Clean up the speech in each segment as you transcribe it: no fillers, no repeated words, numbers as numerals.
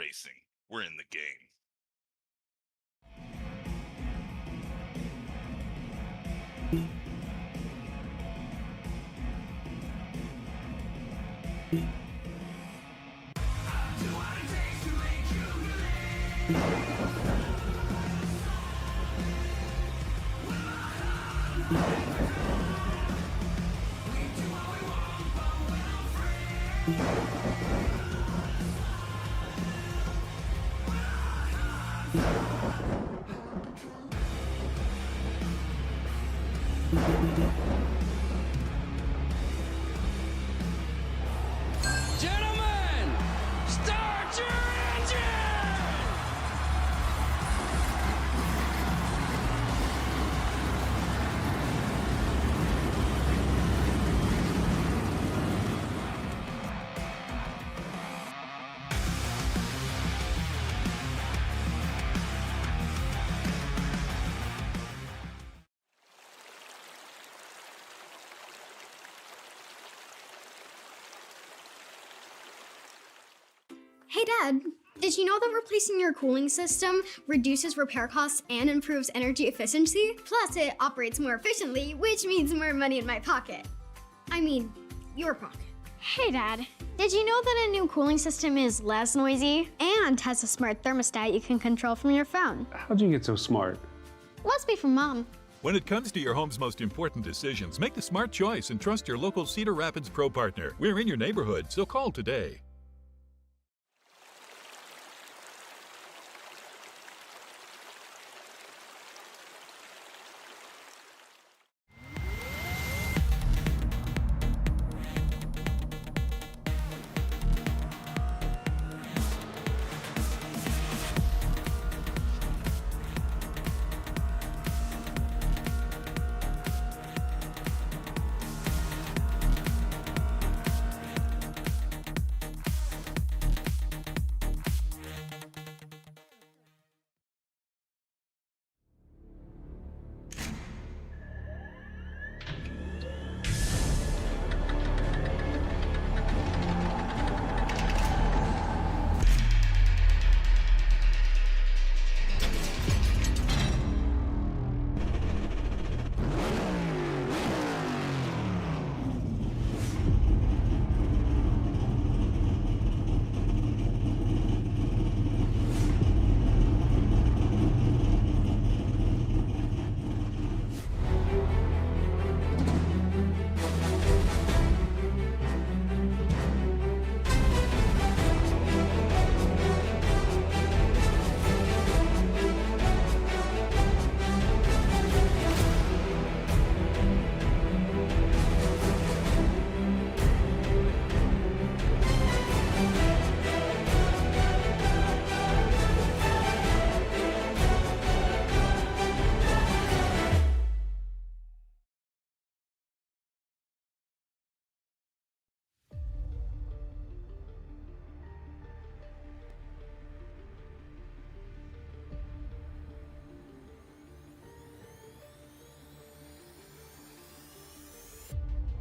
racing. We're in the game. Gentlemen, start your engine! Hey Dad, did you know that replacing your cooling system reduces repair costs and improves energy efficiency? Plus it operates more efficiently, which means more money in my pocket. I mean, your pocket. Hey Dad, did you know that a new cooling system is less noisy and has a smart thermostat you can control from your phone? How'd you get so smart? Must be from Mom. When it comes to your home's most important decisions, make the smart choice and trust your local Cedar Rapids Pro partner. We're in your neighborhood, so call today.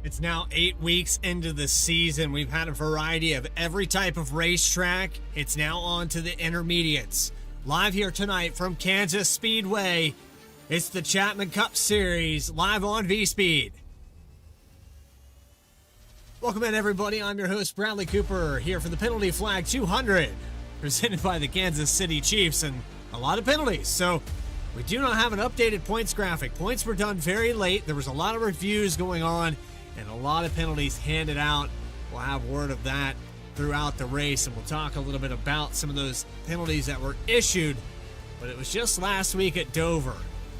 It's now 8 weeks into the season. We've had a variety of every type of racetrack. It's now on to the intermediates. Live here tonight from Kansas Speedway, it's the Chapman Cup Series, live on Vspeed. Welcome in, everybody. I'm your host, Bradley Cooper, here for the Penalty Flag 200, presented by the Kansas City Chiefs, and a lot of penalties. So we do not have an updated points graphic. Points were done very late. There was a lot of reviews going on, and a lot of penalties handed out. We'll have word of that throughout the race, and we'll talk a little bit about some of those penalties that were issued. But it was just last week at Dover,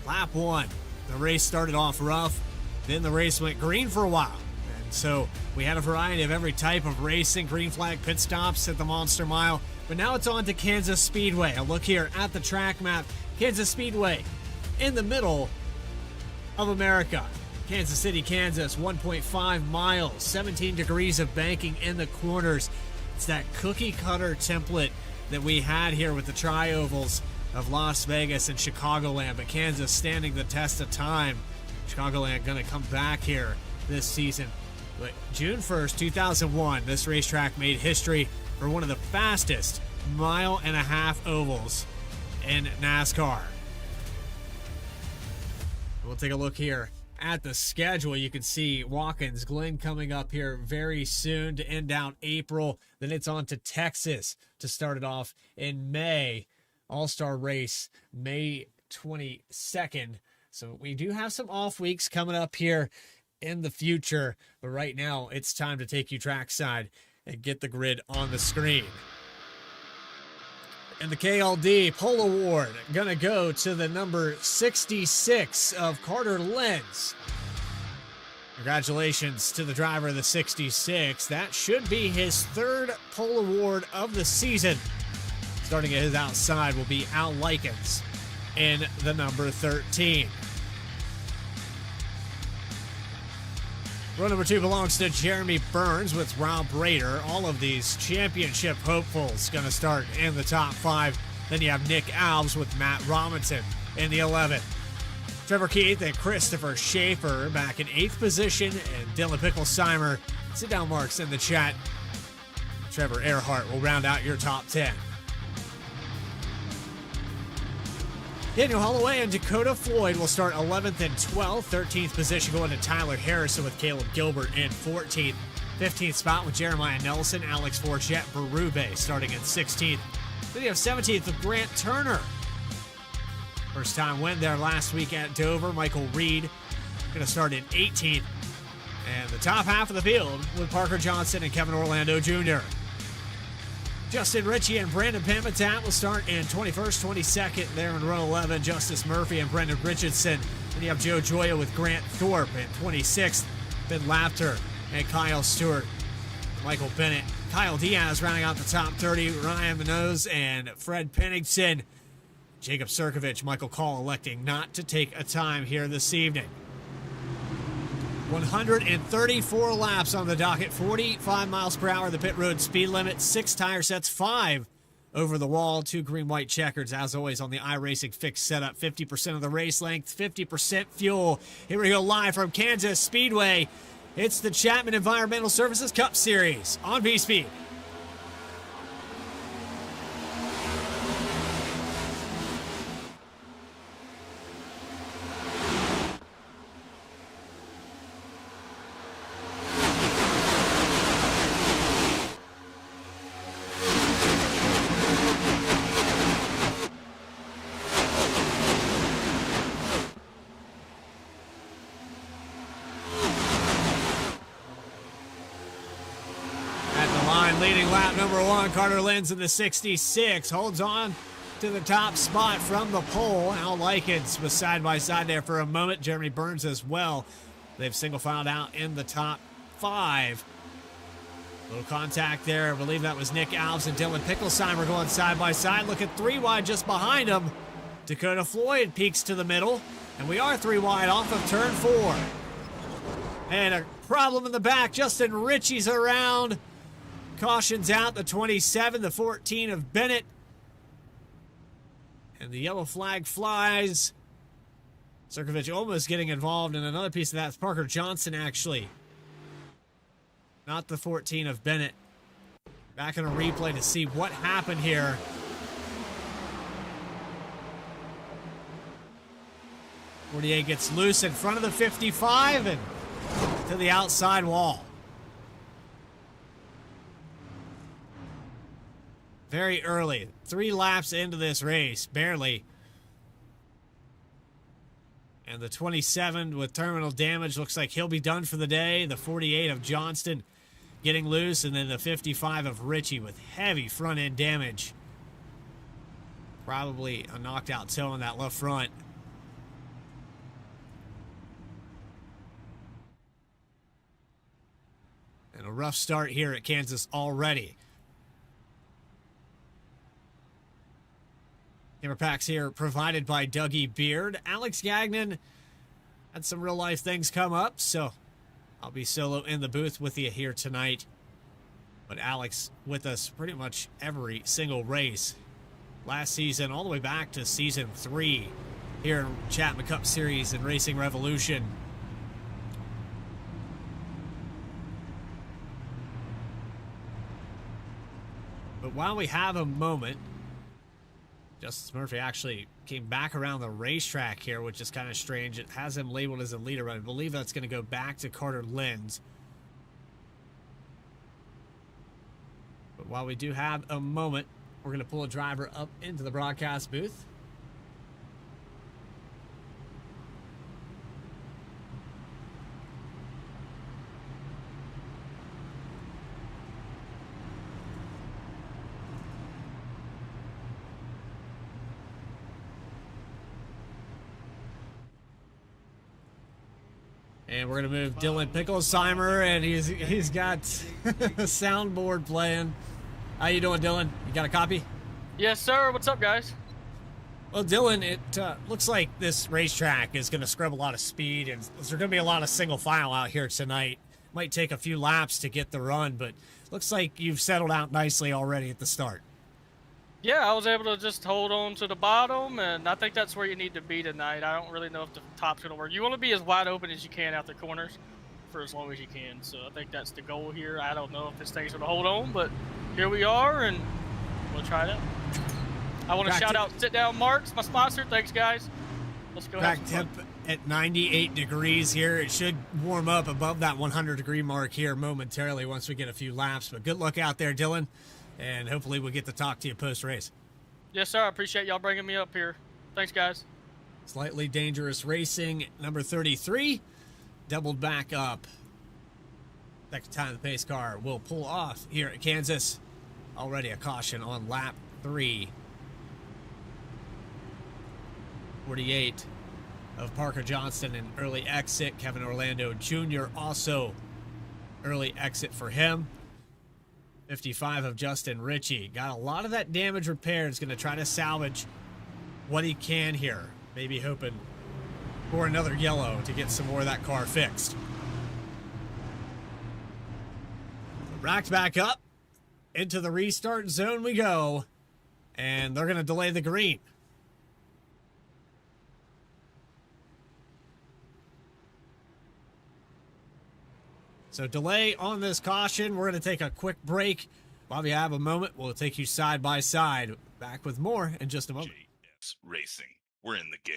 lap 1. The race started off rough, then the race went green for a while. And so we had a variety of every type of racing, green flag pit stops at the Monster Mile. But now it's on to Kansas Speedway. A look here at the track map. Kansas Speedway in the middle of America. Kansas City, Kansas, 1.5 miles, 17 degrees of banking in the corners. It's that cookie cutter template that we had here with the tri-ovals of Las Vegas and Chicagoland, but Kansas standing the test of time. Chicagoland going to come back here this season. But June 1st, 2001, this racetrack made history for one of the fastest mile-and-a-half ovals in NASCAR. We'll take a look here at the schedule. You can see Watkins Glen coming up here very soon to end out April. Then it's on to Texas to start it off in May. All-Star race May 22nd. So we do have some off weeks coming up here in the future. But right now, it's time to take you trackside and get the grid on the screen. And the KLD Pole Award gonna go to the number 66 of Carter Lenz. Congratulations to the driver of the 66. That should be his third pole award of the season. Starting at his outside will be Al Likens in the number 13. Row number 2 belongs to Jeremy Burns with Rob Rader. All of these championship hopefuls going to start in the top 5. Then you have Nick Alves with Matt Robinson in the 11th. Trevor Keith and Christopher Schaefer back in 8th position. And Dylan Picklesheimer. Sit down marks in the chat. Trevor Earhart will round out your top 10. Daniel Holloway and Dakota Floyd will start 11th and 12th. 13th position going to Tyler Harrison with Caleb Gilbert in 14th. 15th spot with Jeremiah Nelson, Alex Forget, Berube starting in 16th. Then you have 17th with Grant Turner. First time win there last week at Dover. Michael Reed going to start in 18th. And the top half of the field with Parker Johnson and Kevin Orlando Jr. Justin Ritchie and Brandon Pamitat will start in 21st, 22nd there in row 11. Justice Murphy and Brendan Richardson. Then you have Joe Joya with Grant Thorpe in 26th. Ben Laughter and Kyle Stewart. Michael Bennett. Kyle Diaz rounding out the top 30. Ryan Minoz and Fred Pennington. Jacob Sirkovich, Michael Call electing not to take a time here this evening. 134 laps on the docket, 45 miles per hour, the pit road speed limit, 6 tire sets, 5 over the wall, 2 green-white checkers, as always on the iRacing fixed setup, 50% of the race length, 50% fuel. Here we go live from Kansas Speedway. It's the Chapman Environmental Services Cup Series on Vspeed. Leading lap number 1, Carter Lenz in the 66, holds on to the top spot from the pole. Al Likens was side by side there for a moment. Jeremy Burns as well. They've single filed out in the top 5. Little contact there. I believe that was Nick Alves and Dylan Picklesheimer going side by side. Look at 3 wide just behind them. Dakota Floyd peeks to the middle. And we are 3 wide off of turn 4. And a problem in the back. Justin Ritchie's around. Cautions out the 27, the 14 of Bennett. And the yellow flag flies. Sirkovich almost getting involved in another piece of that. It's Parker Johnson, actually. Not the 14 of Bennett. Back in a replay to see what happened here. Fortier gets loose in front of the 55 and to the outside wall. Very early. 3 laps into this race, barely. And the 27 with terminal damage looks like he'll be done for the day. The 48 of Johnston getting loose, and then the 55 of Ritchie with heavy front end damage. Probably a knocked out toe on that left front. And a rough start here at Kansas already. Camera packs here provided by Dougie Beard. Alex Gagnon had some real life things come up, so I'll be solo in the booth with you here tonight. But Alex with us pretty much every single race. Last season, all the way back to season 3 here in Chapman Cup Series and Racing Revolution. But while we have a moment, Justice Murphy actually came back around the racetrack here, which is kind of strange. It has him labeled as a leader, but I believe that's going to go back to Carter Lenz. But while we do have a moment, we're going to pull a driver up into the broadcast booth. And we're gonna move Dylan Picklesheimer, and he's got a soundboard playing. How you doing, Dylan? You got a copy? Yes, sir. What's up, guys? Well, Dylan, it looks like this racetrack is gonna scrub a lot of speed, and there's gonna be a lot of single file out here tonight. Might take a few laps to get the run, but looks like you've settled out nicely already at the start. Yeah, I was able to just hold on to the bottom, and I think that's where you need to be tonight. I don't really know if the top's going to work. You want to be as wide open as you can out the corners for as long as you can. So I think that's the goal here. I don't know if this thing's going to hold on, but here we are, and we'll try it out. I want to shout out Sit Down Marks, my sponsor. Thanks, guys. Let's go have some fun. Temp at 98 degrees here. It should warm up above that 100-degree mark here momentarily once we get a few laps. But good luck out there, Dylan. And hopefully we'll get to talk to you post-race. Yes, sir. I appreciate y'all bringing me up here. Thanks, guys. Slightly Dangerous Racing, number 33, doubled back up. Second time the pace car will pull off here at Kansas. Already a caution on lap 3. 48 of Parker Johnston, an early exit. Kevin Orlando Jr. also early exit for him. 55 of Justin Ritchie. Got a lot of that damage repaired. Is going to try to salvage what he can here. Maybe hoping for another yellow to get some more of that car fixed. Racked back up. Into the restart zone we go. And they're going to delay the green. So delay on this caution. We're going to take a quick break. While we have a moment, we'll take you side by side. Back with more in just a moment. JS Racing. We're in the game.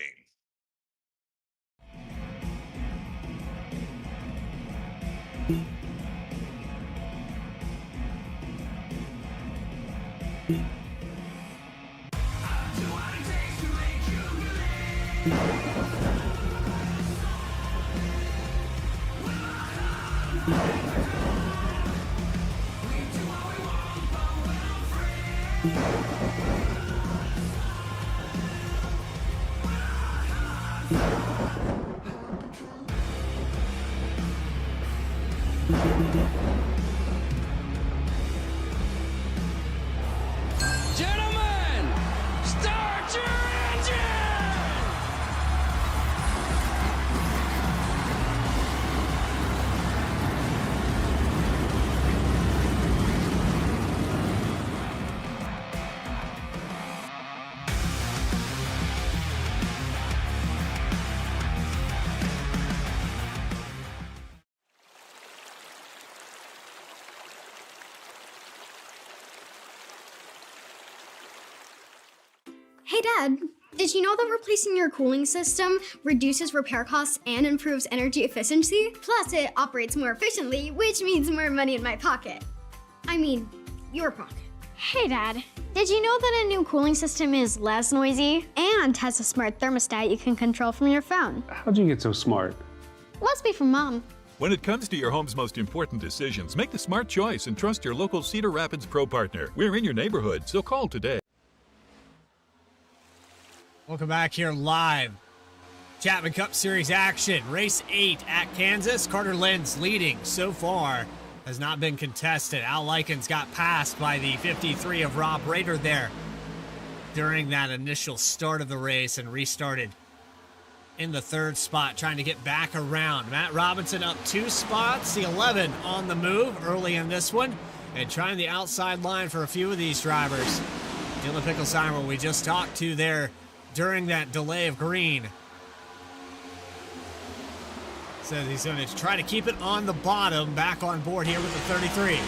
Gentlemen, start your engine! Hey Dad, did you know that replacing your cooling system reduces repair costs and improves energy efficiency? Plus it operates more efficiently, which means more money in my pocket. I mean, your pocket. Hey Dad, did you know that a new cooling system is less noisy and has a smart thermostat you can control from your phone? How'd you get so smart? Must be from Mom. When it comes to your home's most important decisions, make the smart choice and trust your local Cedar Rapids Pro partner. We're in your neighborhood, so call today. Welcome back here live. Chapman Cup Series action. Race 8 at Kansas. Carter Lenz leading so far. Has not been contested. Al Likens got passed by the 53 of Rob Rader there during that initial start of the race and restarted in the third spot, trying to get back around. Matt Robinson up 2 spots. The 11 on the move early in this one and trying the outside line for a few of these drivers. Dylan Picklesheimer, we just talked to there during that delay of green. Says he's going to try to keep it on the bottom, back on board here with the 33.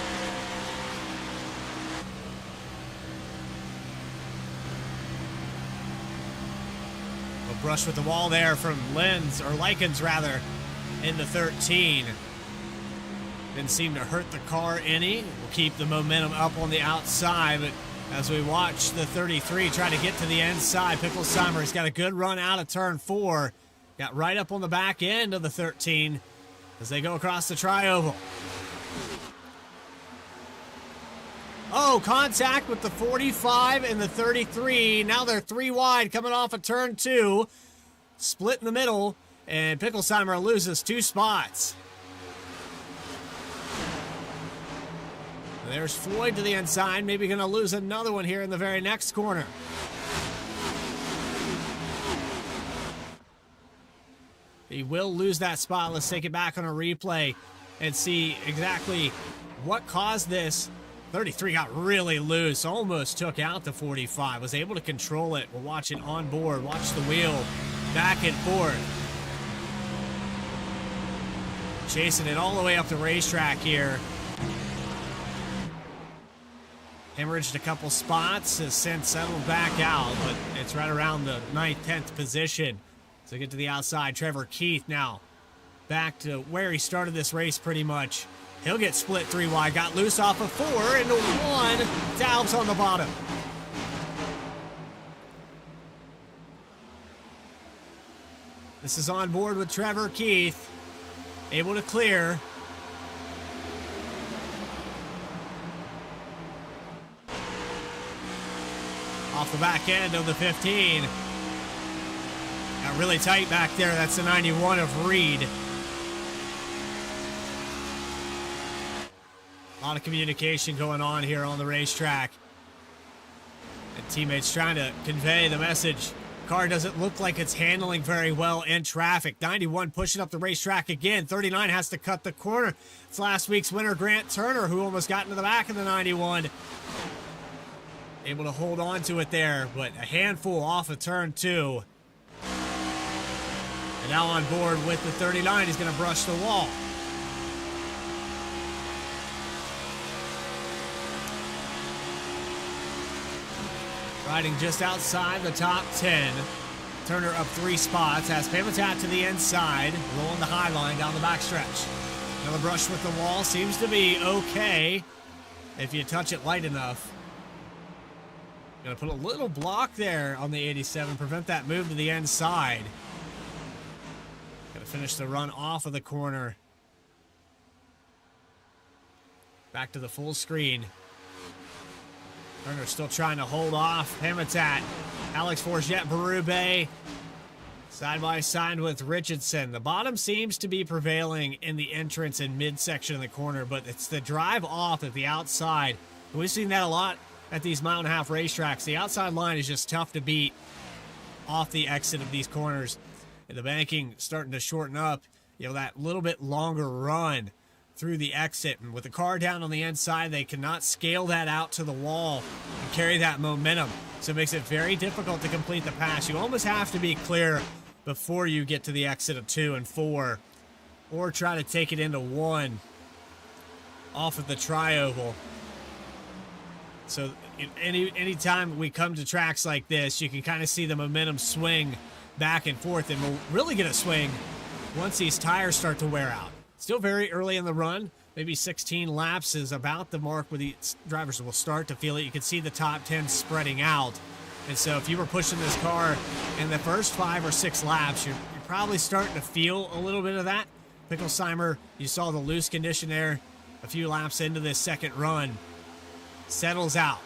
brush with the wall there from Likens rather, in the 13. Didn't seem to hurt the car any. We'll keep the momentum up on the outside, but as we watch the 33 try to get to the inside, Picklesheimer's got a good run out of turn 4. Got right up on the back end of the 13 as they go across the tri-oval. Oh, contact with the 45 and the 33. Now they're 3 wide coming off of turn 2. Split in the middle, and Picklesheimer loses 2 spots. There's Floyd to the inside, maybe going to lose another one here in the very next corner. He will lose that spot. Let's take it back on a replay and see exactly what caused this. 33 got really loose, almost took out the 45, was able to control it. We'll watch it on board, watch the wheel back and forth. Chasing it all the way up the racetrack here. Hemorrhaged a couple spots, has since settled back out, but it's right around the 9th, 10th position. So get to the outside. Trevor Keith now back to where he started this race pretty much. He'll get split 3 wide. Got loose off of 4 into 1. Dalbs on the bottom. This is on board with Trevor Keith. Able to clear. Off the back end of the 15. Got really tight back there. That's the 91 of Reed. A lot of communication going on here on the racetrack. And teammates trying to convey the message. Car doesn't look like it's handling very well in traffic. 91 pushing up the racetrack again. 39 has to cut the corner. It's last week's winner, Grant Turner, who almost got into the back of the 91. Able to hold on to it there, but a handful off of turn 2. And now on board with the 39, he's going to brush the wall. Riding just outside the top 10. Turner up 3 spots. Has Pamitat to the inside. Rolling the high line down the backstretch. Another brush with the wall. Seems to be okay if you touch it light enough. Gonna put a little block there on the 87. Prevent that move to the inside. Gonna finish the run off of the corner. Back to the full screen. Turner still trying to hold off Pamitat. Alex Forget, Berube, side by side with Richardson. The bottom seems to be prevailing in the entrance and midsection of the corner, but it's the drive off at the outside. And we've seen that a lot at these mile-and-a-half racetracks. The outside line is just tough to beat off the exit of these corners. And the banking starting to shorten up, you know, that little bit longer run through the exit, and with the car down on the inside, they cannot scale that out to the wall and carry that momentum. So it makes it very difficult to complete the pass. You almost have to be clear before you get to the exit of 2 and 4, or try to take it into 1 off of the tri-oval. So anytime we come to tracks like this, you can kind of see the momentum swing back and forth, and we'll really get a swing once these tires start to wear out. Still very early in the run. Maybe 16 laps is about the mark where the drivers will start to feel it. You can see the top 10 spreading out. And so if you were pushing this car in the first 5 or 6 laps, you're probably starting to feel a little bit of that. Picklesheimer, you saw the loose condition there a few laps into this second run. Settles out.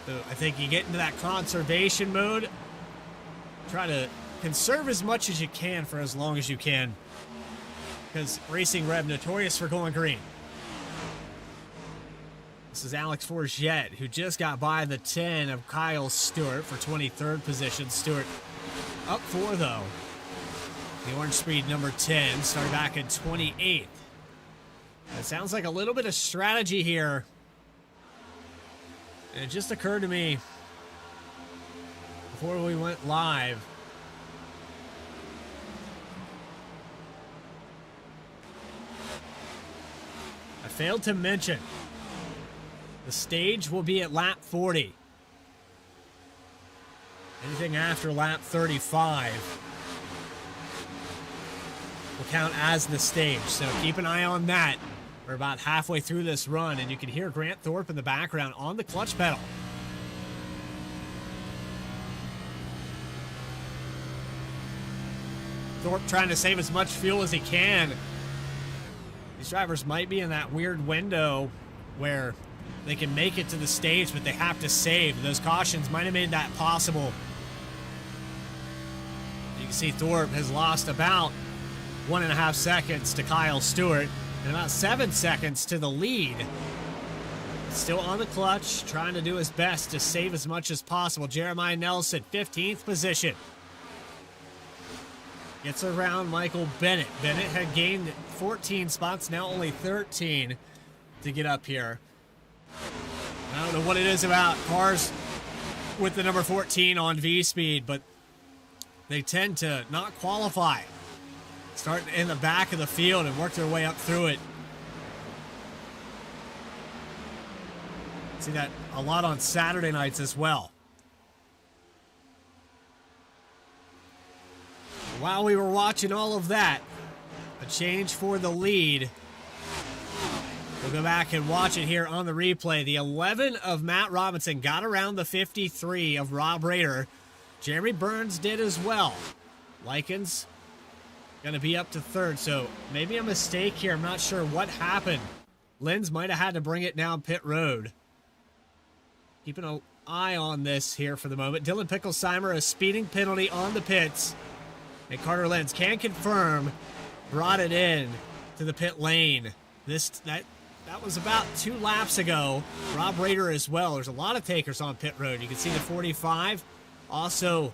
So I think you get into that conservation mode. Try to conserve as much as you can for as long as you can, because Racing Rev notorious for going green. This is Alex Forget, who just got by the 10 of Kyle Stewart for 23rd position. Stewart up 4, though. The Orange Speed number 10 started back in 28th. It sounds like a little bit of strategy here. And it just occurred to me before we went live. I failed to mention the stage will be at lap 40. Anything after lap 35 will count as the stage, so keep an eye on that. We're about halfway through this run, and you can hear Grant Thorpe in the background on the clutch pedal. Thorpe trying to save as much fuel as he can. These drivers might be in that weird window where they can make it to the stage, but they have to save. Those cautions might have made that possible. You can see Thorpe has lost about 1.5 seconds to Kyle Stewart and about 7 seconds to the lead. Still on the clutch, trying to do his best to save as much as possible. Jeremiah Nelson, 15th position. Gets around Michael Bennett. Bennett had gained 14 spots, now only 13 to get up here. I don't know what it is about cars with the number 14 on Vspeed, but they tend to not qualify. Start in the back of the field and work their way up through it. See that a lot on Saturday nights as well. While we were watching all of that, a change for the lead. We'll go back and watch it here on the replay. The 11 of Matt Robinson got around the 53 of Rob Rader. Jeremy Burns did as well. Likens going to be up to third, so maybe a mistake here. I'm not sure what happened. Lenz might have had to bring it down pit road. Keeping an eye on this here for the moment. Dylan Picklesheimer, a speeding penalty on the pits. And Carter Lenz can confirm, brought it in to the pit lane. That was about 2 laps ago. Rob Rader as well. There's a lot of takers on pit road. You can see the 45. Also,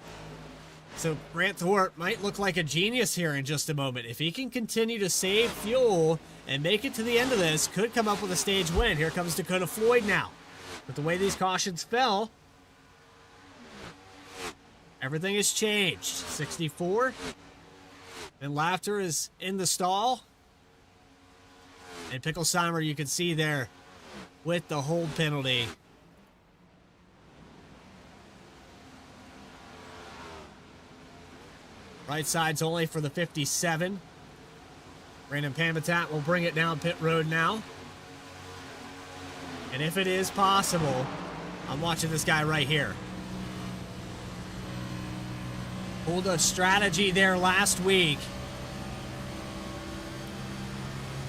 so Grant Thorpe might look like a genius here in just a moment. If he can continue to save fuel and make it to the end of this, could come up with a stage win. Here comes Dakota Floyd now. With the way these cautions fell, everything has changed. 64. And Laughter is in the stall. And Picklesheimer, you can see there with the hold penalty. Right side's only for the 57. Brandon Pamitat will bring it down pit road now. And if it is possible, I'm watching this guy right here. Pulled a strategy there last week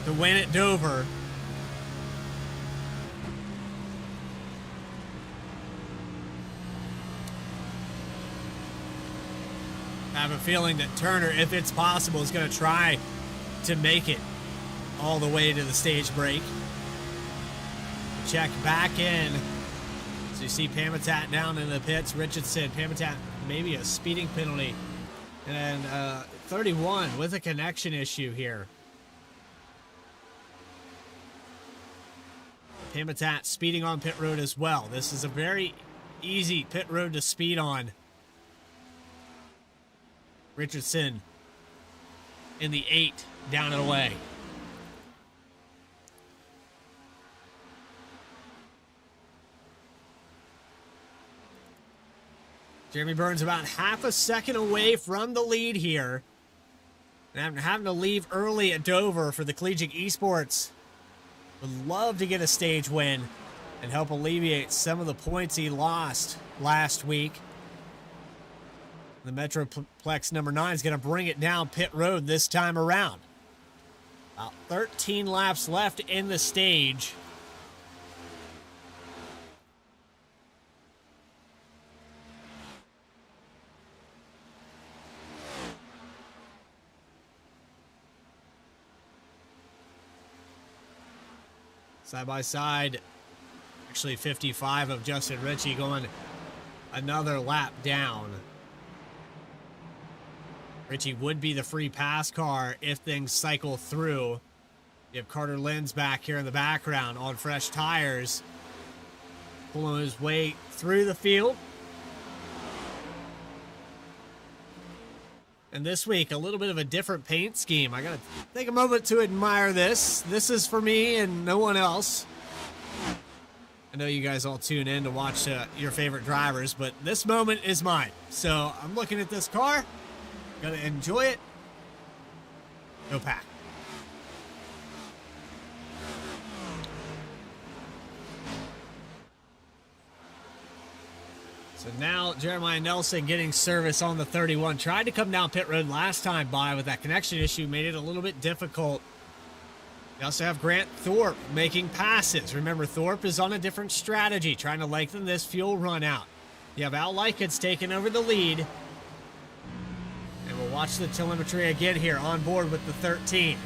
to win at Dover. I have a feeling that Turner, if it's possible, is going to try to make it all the way to the stage break. Check back in. So you see Pamitat down in the pits. Richardson, Pamitat, maybe a speeding penalty. And 31 with a connection issue here. Pamitat speeding on pit road as well. This is a very easy pit road to speed on. Richardson in the 8 down and away. Jeremy Burns about half a second away from the lead here. And having to leave early at Dover for the Collegiate Esports. Would love to get a stage win and help alleviate some of the points he lost last week. The Metroplex number 9 is going to bring it down pit road this time around. About 13 laps left in the stage. Side by side, actually 55 of Justin Ritchie going another lap down. Ritchie would be the free pass car if things cycle through. You have Carter Lenz back here in the background on fresh tires, pulling his way through the field. And this week, a little bit of a different paint scheme. I gotta take a moment to admire this. This is for me and no one else. I know you guys all tune in to watch your favorite drivers, but this moment is mine. So I'm looking at this car, gonna enjoy it. Go Pack. So now Jeremiah Nelson getting service on the 31. Tried to come down pit road last time by with that connection issue, made it a little bit difficult. You also have Grant Thorpe making passes. Remember, Thorpe is on a different strategy, trying to lengthen this fuel run out. You have Al Likens taking over the lead. And we'll watch the telemetry again here on board with the 13.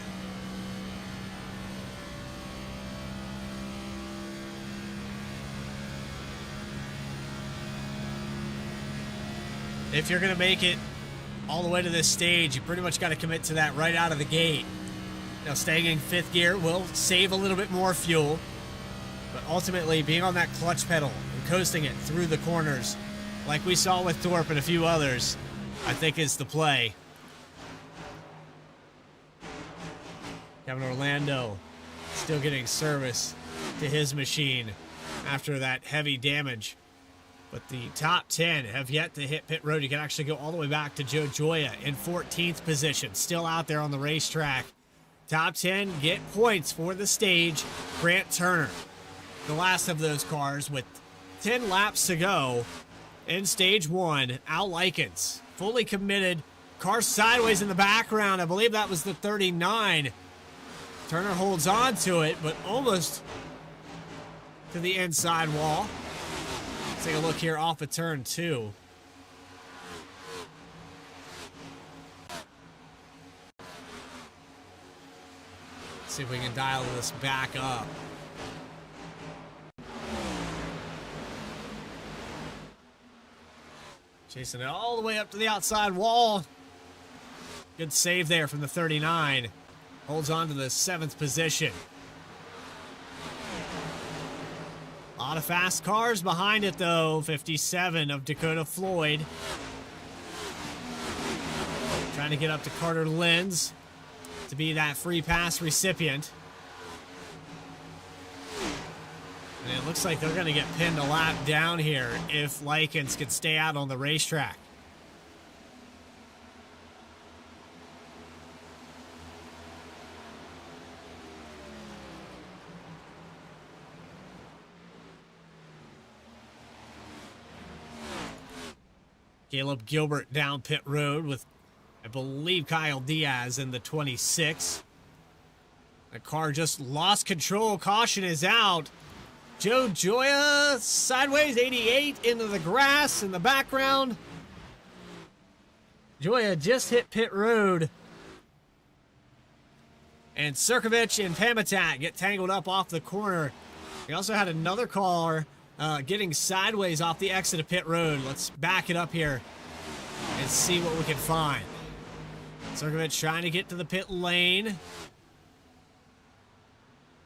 If you're going to make it all the way to this stage, you pretty much got to commit to that right out of the gate. Now, staying in 5th gear will save a little bit more fuel, but ultimately being on that clutch pedal and coasting it through the corners, like we saw with Thorpe and a few others, I think is the play. Kevin Orlando still getting service to his machine after that heavy damage. But the top 10 have yet to hit pit road. You can actually go all the way back to Joe Joya in 14th position, still out there on the racetrack. Top 10 get points for the stage. Grant Turner, the last of those cars with 10 laps to go in stage 1. Al Likens, fully committed. Car sideways in the background. I believe that was the 39. Turner holds on to it, but almost to the inside wall. Let's take a look here off of turn 2. See if we can dial this back up. Chasing it all the way up to the outside wall. Good save there from the 39. Holds on to the 7th position. A lot of fast cars behind it, though. 57 of Dakota Floyd. Trying to get up to Carter Lenz to be that free pass recipient. And it looks like they're going to get pinned a lap down here if Likens can stay out on the racetrack. Caleb Gilbert down pit road with, I believe, Kyle Diaz in the 26. The car just lost control. Caution is out. Joe Joya sideways 88 into the grass in the background. Joya just hit pit road. And Sirkovich and Pamitat get tangled up off the corner. We also had another car getting sideways off the exit of pit road. Let's back it up here and see what we can find. Sirkovich trying to get to the pit lane.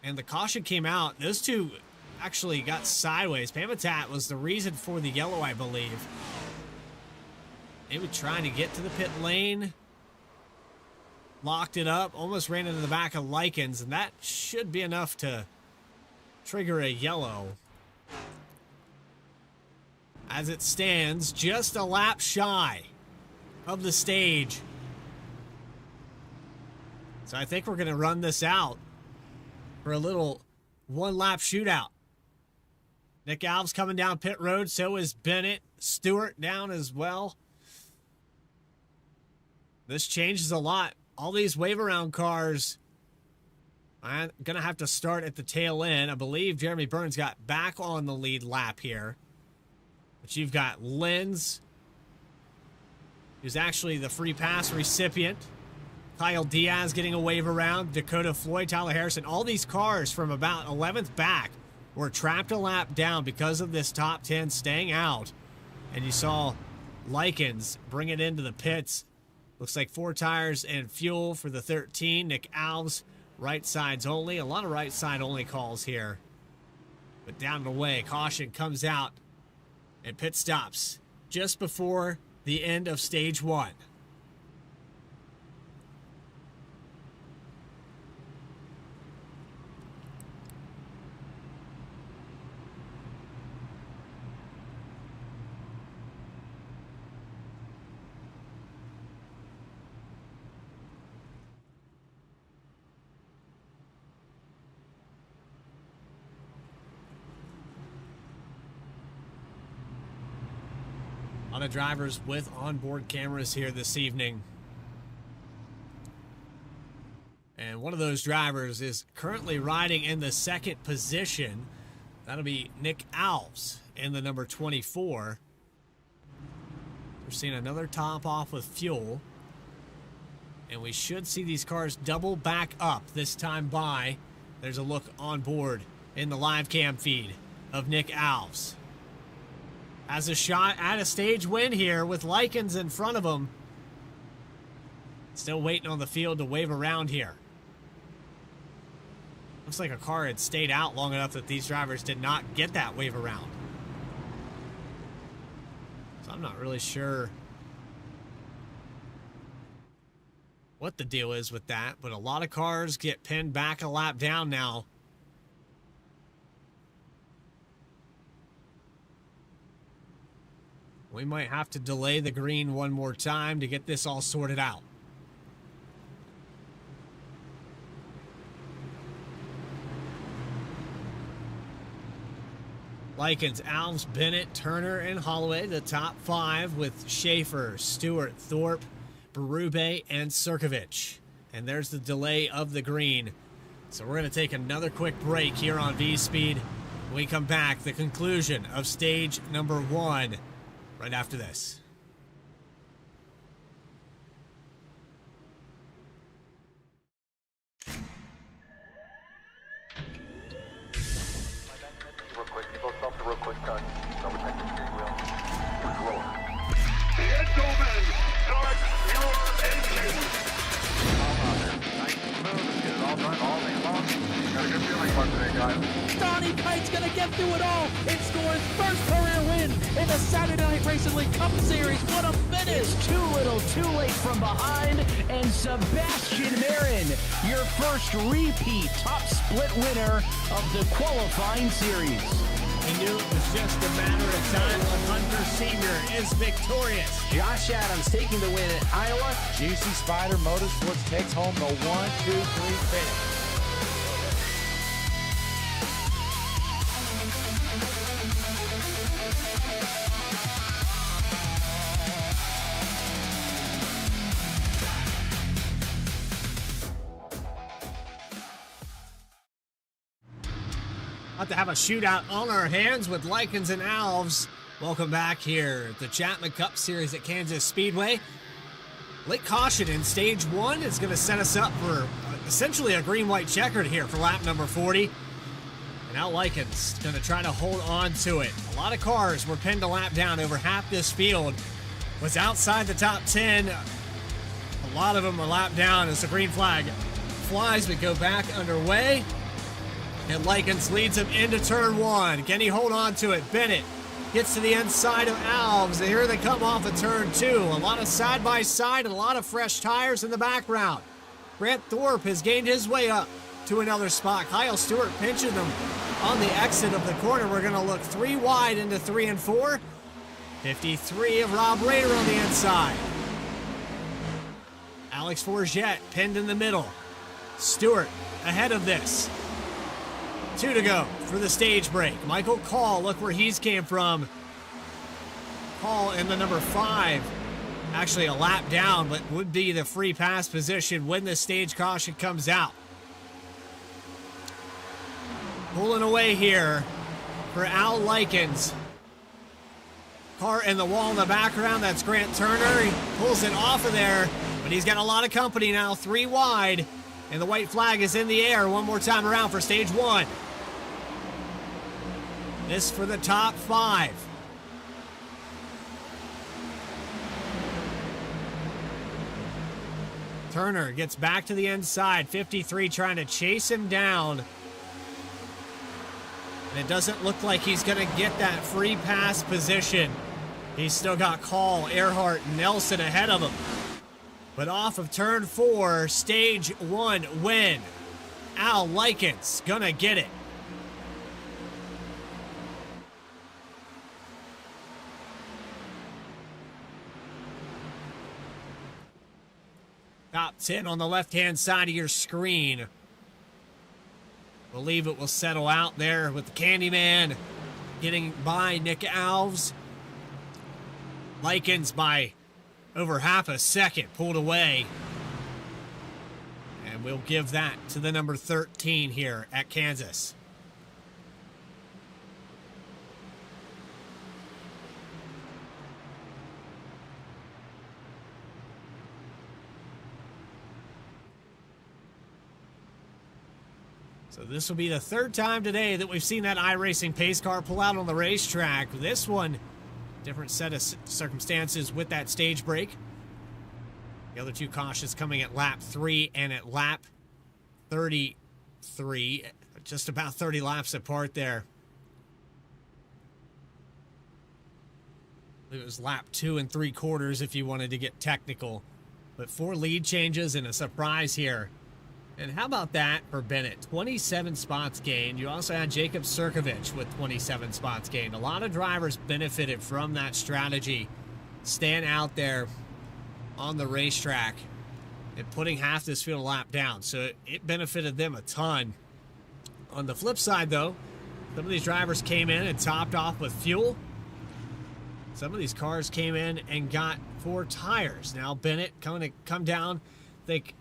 And the caution came out. Those two actually got sideways. Pamitat was the reason for the yellow, I believe. Maybe trying to get to the pit lane. Locked it up. Almost ran into the back of Likens. And that should be enough to trigger a yellow. As it stands, just a lap shy of the stage. So I think we're going to run this out for a little one-lap shootout. Nick Alves coming down pit road. So is Bennett. Stewart down as well. This changes a lot. All these wave-around cars, I'm going to have to start at the tail end. I believe Jeremy Burns got back on the lead lap here. But you've got Lenz, who's actually the free pass recipient. Kyle Diaz getting a wave around. Dakota Floyd, Tyler Harrison. All these cars from about 11th back were trapped a lap down because of this top 10 staying out. And you saw Likens bring it into the pits. Looks like 4 tires and fuel for the 13. Nick Alves, right sides only. A lot of right side only calls here. But down the way, caution comes out. And pit stops just before the end of stage 1. lot of drivers with onboard cameras here this evening. And one of those drivers is currently riding in the second position. That'll be Nick Alves in the number 24. We're seeing another top off with fuel. And we should see these cars double back up this time by. There's a look on board in the live cam feed of Nick Alves. Has a shot at a stage win here with Likens in front of him. Still waiting on the field to wave around here. Looks like a car had stayed out long enough that these drivers did not get that wave around. So I'm not really sure what the deal is with that, but a lot of cars get pinned back a lap down now. We might have to delay the green one more time to get this all sorted out. Likens, Alves, Bennett, Turner, and Holloway, the top five with Schaefer, Stewart, Thorpe, Berube, and Sirkovich. And there's the delay of the green. So we're going to take another quick break here on Vspeed. When we come back, the conclusion of stage number 1 right after this. Real quick, number 10 steering wheel. Gentlemen, start your engines. Nice and smooth. Get it all done all day long. Got a good feeling about today, guys. Donnie Kite's gonna get through it all and score his first career win in the Saturday Night Racing League Cup Series. What a finish! It's too little, too late from behind, and Sebastian Marin, your first repeat top split winner of the qualifying series. We knew it was just a matter of time when Hunter Sr. is victorious. Josh Adams taking the win at Iowa. Juicy Spider Motorsports takes home the 1-2-3 finish. About to have a shootout on our hands with Likens and Alves. Welcome back here at the Chapman Cup Series at Kansas Speedway. Late caution in stage 1 is going to set us up for essentially a green-white checkered here for lap number 40. And now Likens going to try to hold on to it. A lot of cars were pinned a lap down. Over half this field was outside the top 10. A lot of them are lap down as the green flag flies. We go back underway. And Likens leads him into turn 1. Can he hold on to it? Bennett gets to the inside of Alves. And here they come off of turn 2. A lot of side-by-side and a lot of fresh tires in the background. Grant Thorpe has gained his way up to another spot. Kyle Stewart pinching them on the exit of the corner. We're going to look 3 wide into 3 and 4. 53 of Rob Rader on the inside. Alex Forget pinned in the middle. Stewart ahead of this. 2 to go for the stage break. Michael Call, look where he's came from. Call in the number 5. Actually a lap down, but would be the free pass position when the stage caution comes out. Pulling away here for Al Likens. Car in the wall in the background, that's Grant Turner. He pulls it off of there, but he's got a lot of company now, 3 wide. And the white flag is in the air one more time around for stage 1. This for the top 5. Turner gets back to the inside. 53 trying to chase him down. And it doesn't look like he's going to get that free pass position. He's still got Call, Earhart, and Nelson ahead of him. But off of turn 4, stage 1 win. Al Likens gonna get it. Top 10 on the left-hand side of your screen. Believe it will settle out there with the Candyman getting by Nick Alves. Likens by over half a second pulled away. And we'll give that to the number 13 here at Kansas. So this will be the third time today that we've seen that iRacing pace car pull out on the racetrack. This one, different set of circumstances with that stage break. The other two cautions coming at lap 3 and at lap 33. Just about 30 laps apart there. I believe it was lap 2 3/4 if you wanted to get technical. But 4 lead changes and a surprise here. And how about that for Bennett? 27 spots gained. You also had Jacob Sirkovich with 27 spots gained. A lot of drivers benefited from that strategy. Staying out there on the racetrack and putting half this field lap down. So it benefited them a ton. On the flip side, though, some of these drivers came in and topped off with fuel. Some of these cars came in and got 4 tires. Now Bennett coming to come down, I think,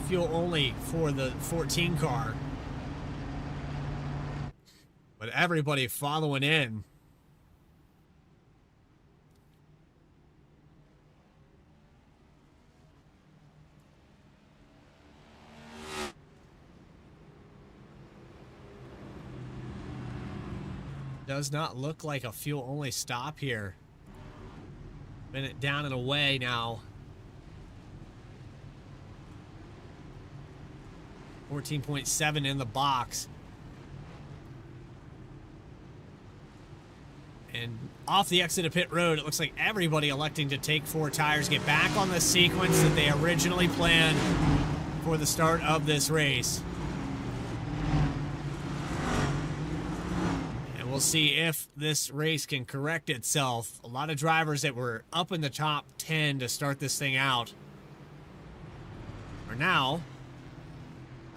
fuel only for the 14 car. But everybody following in. Does not look like a fuel only stop here. Bennett down and away now. 14.7 in the box. And off the exit of pit road, it looks like everybody electing to take 4 tires, get back on the sequence that they originally planned for the start of this race. And we'll see if this race can correct itself. A lot of drivers that were up in the top 10 to start this thing out are now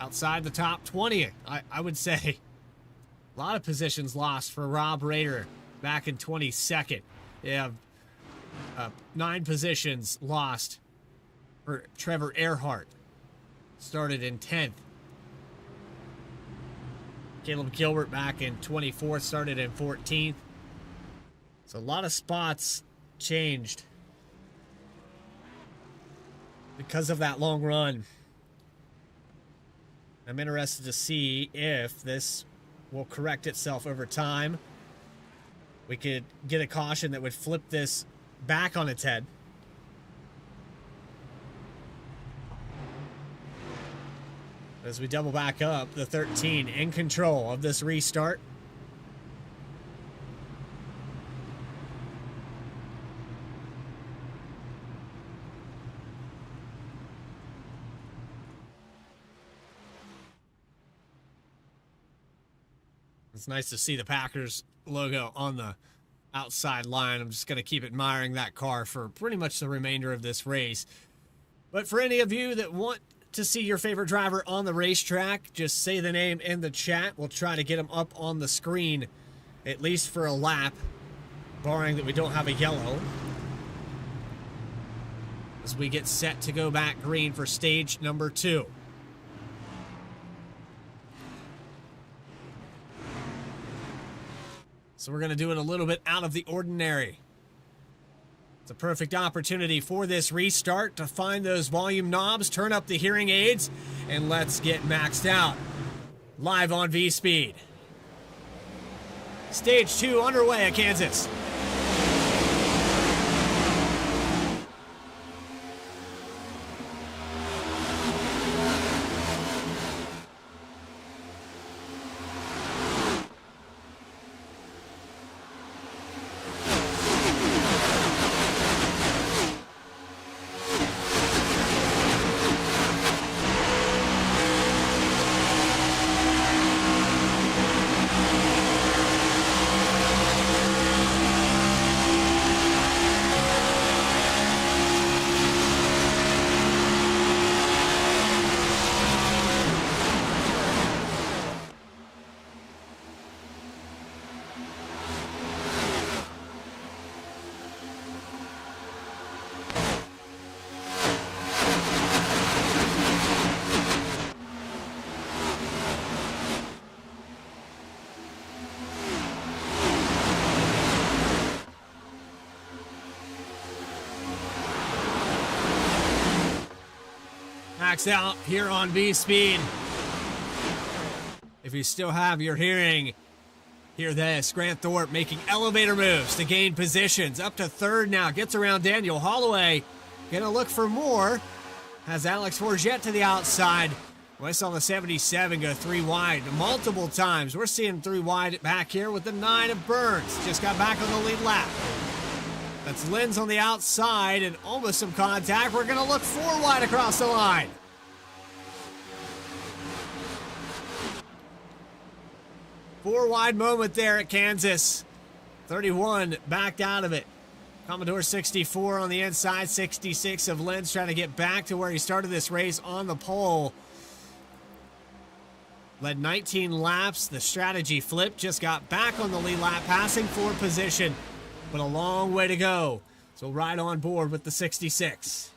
outside the top 20, I would say. A lot of positions lost for Rob Rader back in 22nd. You have 9 positions lost for Trevor Earhart. Started in 10th. Caleb Gilbert back in 24th, started in 14th. So a lot of spots changed because of that long run. I'm interested to see if this will correct itself over time. We could get a caution that would flip this back on its head. As we double back up, the 13 in control of this restart. It's nice to see the Packers logo on the outside line. I'm just going to keep admiring that car for pretty much the remainder of this race. But for any of you that want to see your favorite driver on the racetrack, just say the name in the chat. We'll try to get them up on the screen, at least for a lap, barring that we don't have a yellow, as we get set to go back green for stage number 2. So we're going to do it a little bit out of the ordinary. It's a perfect opportunity for this restart to find those volume knobs, turn up the hearing aids, and let's get maxed out. Live on Vspeed. Stage 2 underway at Kansas. Tracks out here on Vspeed. If you still have your hearing, hear this. Grant Thorpe making elevator moves to gain positions. Up to third now. Gets around Daniel Holloway. Gonna look for more. Has Alex Forget to the outside. West on the 77 go 3 wide multiple times. We're seeing 3 wide back here with the 9 of Burns. Just got back on the lead lap. That's Lenz on the outside and almost some contact. We're going to look 4 wide across the line. Four wide moment there at Kansas. 31 backed out of it. Commodore 64 on the inside. 66 of Lenz trying to get back to where he started this race on the pole. Led 19 laps. The strategy flip. Just got back on the lead lap, passing for position. But a long way to go. So right on board with the 66.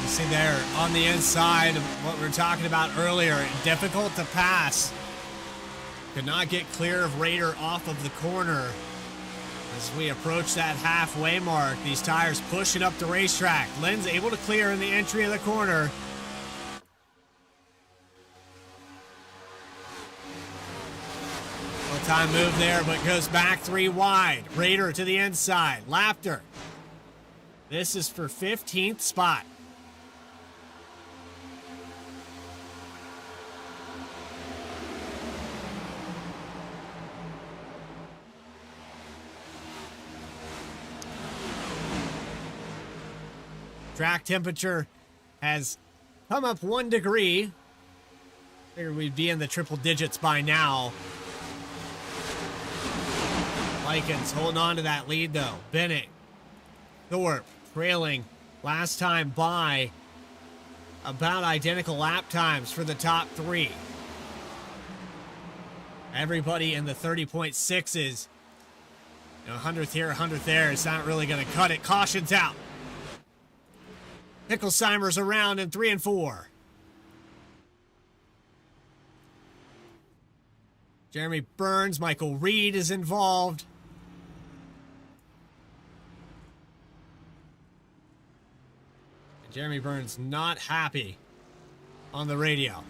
You see there on the inside what we were talking about earlier. Difficult to pass. Could not get clear of Raider off of the corner. As we approach that halfway mark, these tires pushing up the racetrack. Lenz able to clear in the entry of the corner. No time move there, but goes back 3 wide. Raider to the inside. Laughter. This is for 15th spot. Track temperature has come up 1 degree. Figured we'd be in the triple digits by now. Likens holding on to that lead though. Bennett, Thorpe trailing last time by about identical lap times for the top 3. Everybody in the 30.6s. 100th here, 100th there. It's not really going to cut it. Caution's out. Hickelsheimer's around in 3 and 4. Jeremy Burns, Michael Reed is involved. And Jeremy Burns not happy on the radio.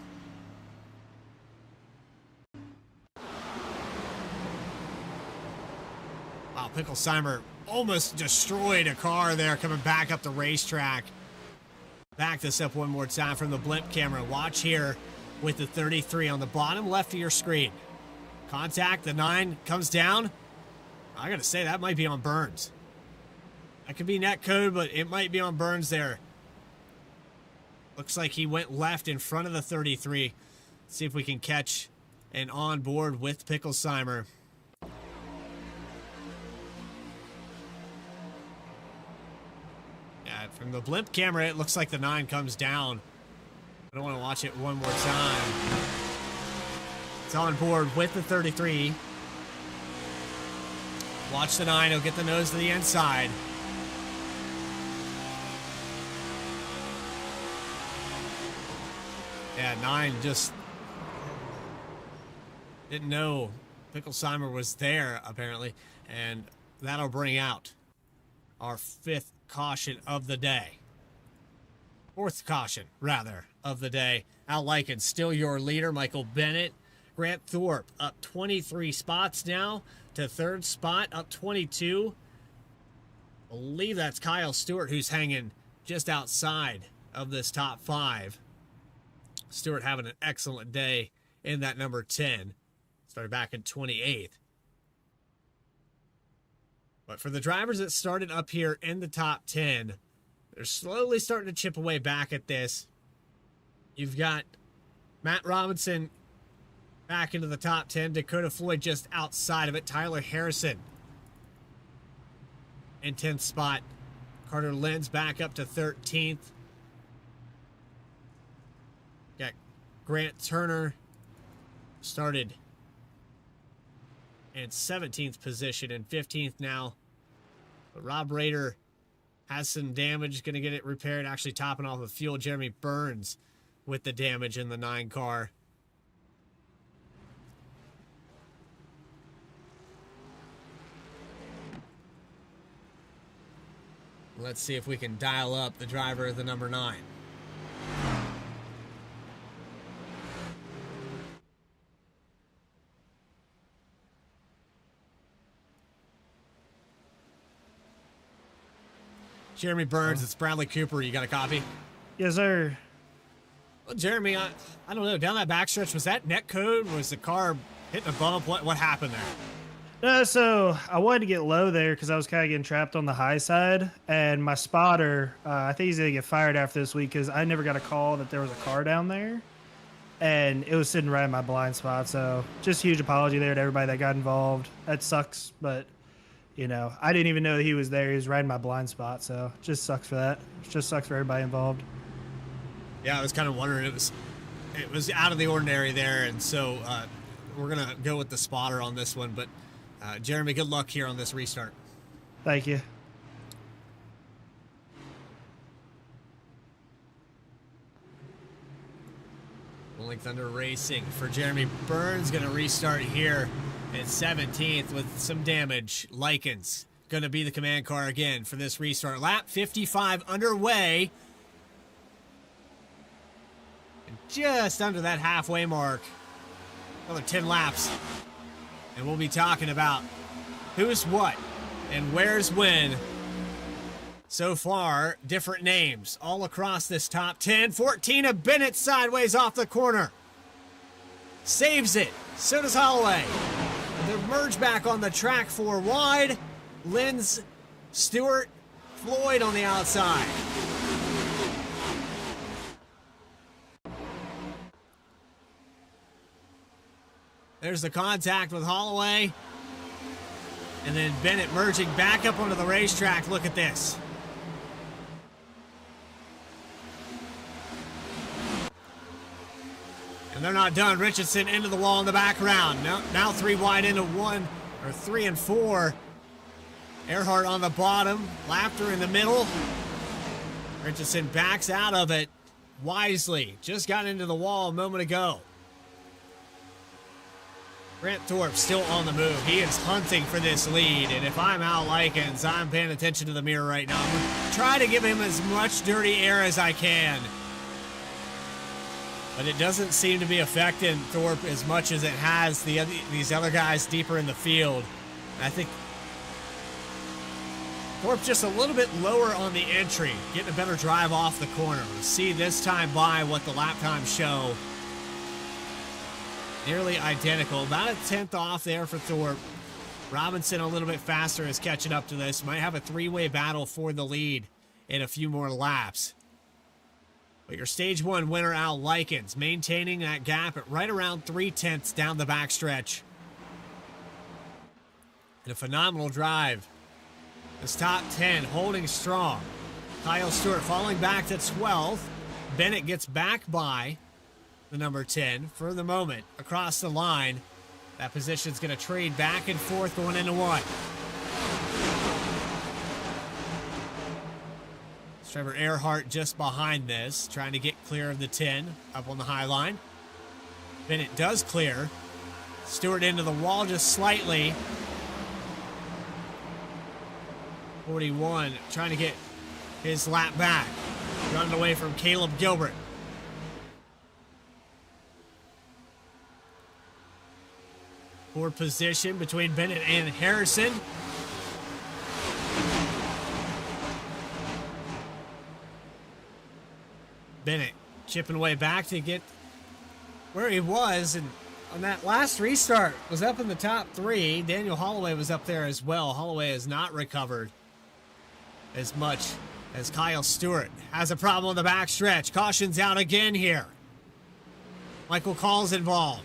Wow, Hickelsheimer almost destroyed a car there coming back up the racetrack. Back this up one more time from the blimp camera. Watch here with the 33 on the bottom left of your screen. Contact, the 9 comes down. I gotta say, that might be on Burns. That could be net code, but it might be on Burns there. Looks like he went left in front of the 33. Let's see if we can catch an on board with Hickelsheimer. From the blimp camera, it looks like the 9 comes down. I don't want to watch it one more time. It's on board with the 33. Watch the 9. He'll get the nose to the inside. Yeah, 9 just didn't know Hickelsheimer was there, apparently. And that'll bring out our 5th caution of the day. 4th caution, rather, of the day. Al Likens still your leader. Michael Bennett. Grant Thorpe up 23 spots now to 3rd spot, up 22. I believe that's Kyle Stewart who's hanging just outside of this top 5. Stewart having an excellent day in that number 10. Started back in 28th. But for the drivers that started up here in the top 10, they're slowly starting to chip away back at this. You've got Matt Robinson back into the top 10. Dakota Floyd just outside of it. Tyler Harrison in 10th spot. Carter Lenz back up to 13th. Got Grant Turner started in 17th position and 15th now. But Rob Raider has some damage, going to get it repaired, actually topping off with fuel. Jeremy Burns with the damage in the 9 car. Let's see if we can dial up the driver of the number 9. Jeremy Burns, it's Bradley Cooper. You got a copy? Yes, sir. Well, Jeremy, I don't know. Down that backstretch, was that net code? Was the car hitting a bump? What happened there? No, so I wanted to get low there because I was kind of getting trapped on the high side. And my spotter, I think he's going to get fired after this week because I never got a call that there was a car down there. And it was sitting right in my blind spot. So just huge apology there to everybody that got involved. That sucks, but, you know, I didn't even know that he was there. He was right in my blind spot. So just sucks for that. It just sucks for everybody involved. Yeah, I was kind of wondering. It was out of the ordinary there. And so we're going to go with the spotter on this one. But Jeremy, good luck here on this restart. Thank you. Rolling Thunder Racing for Jeremy Burns, going to restart here at 17th with some damage. Likens going to be the command car again for this restart. Lap 55 underway. And just under that halfway mark. Another 10 laps. And we'll be talking about who's what and where's when. So far, different names all across this top 10. 14 of Bennett sideways off the corner. Saves it. So does Holloway. The merge back on the track 4 wide. Lenz, Stewart, Floyd on the outside. There's the contact with Holloway. And then Bennett merging back up onto the racetrack. Look at this. And they're not done. Richardson into the wall in the background. Now 3 wide into 1, or 3 and 4. Earhart on the bottom. Laughter in the middle. Richardson backs out of it wisely. Just got into the wall a moment ago. Grant Thorpe still on the move. He is hunting for this lead. And if I'm Al Likens, I'm paying attention to the mirror right now. I'm going to try to give him as much dirty air as I can. But it doesn't seem to be affecting Thorpe as much as it has these other guys deeper in the field. I think Thorpe's just a little bit lower on the entry, getting a better drive off the corner. We'll see this time by what the lap times show. Nearly identical. About a 10th off there for Thorpe. Robinson a little bit faster is catching up to this. Might have a 3-way battle for the lead in a few more laps. But your stage 1 winner, Al Likens, maintaining that gap at right around 3/10 down the backstretch. And a phenomenal drive. This top 10 holding strong. Kyle Stewart falling back to 12th. Bennett gets back by the number 10 for the moment across the line. That position's going to trade back and forth going into 1. Trevor Earhart just behind this, trying to get clear of the 10 up on the high line. Bennett does clear. Stewart into the wall just slightly. 41 trying to get his lap back. Running away from Caleb Gilbert. Poor position between Bennett and Harrison. Bennett chipping away back to get where he was, and on that last restart was up in the top 3. Daniel Holloway was up there as well. Holloway has not recovered as much as Kyle Stewart. Has a problem on the back stretch. Caution's out again here. Michael Call's involved.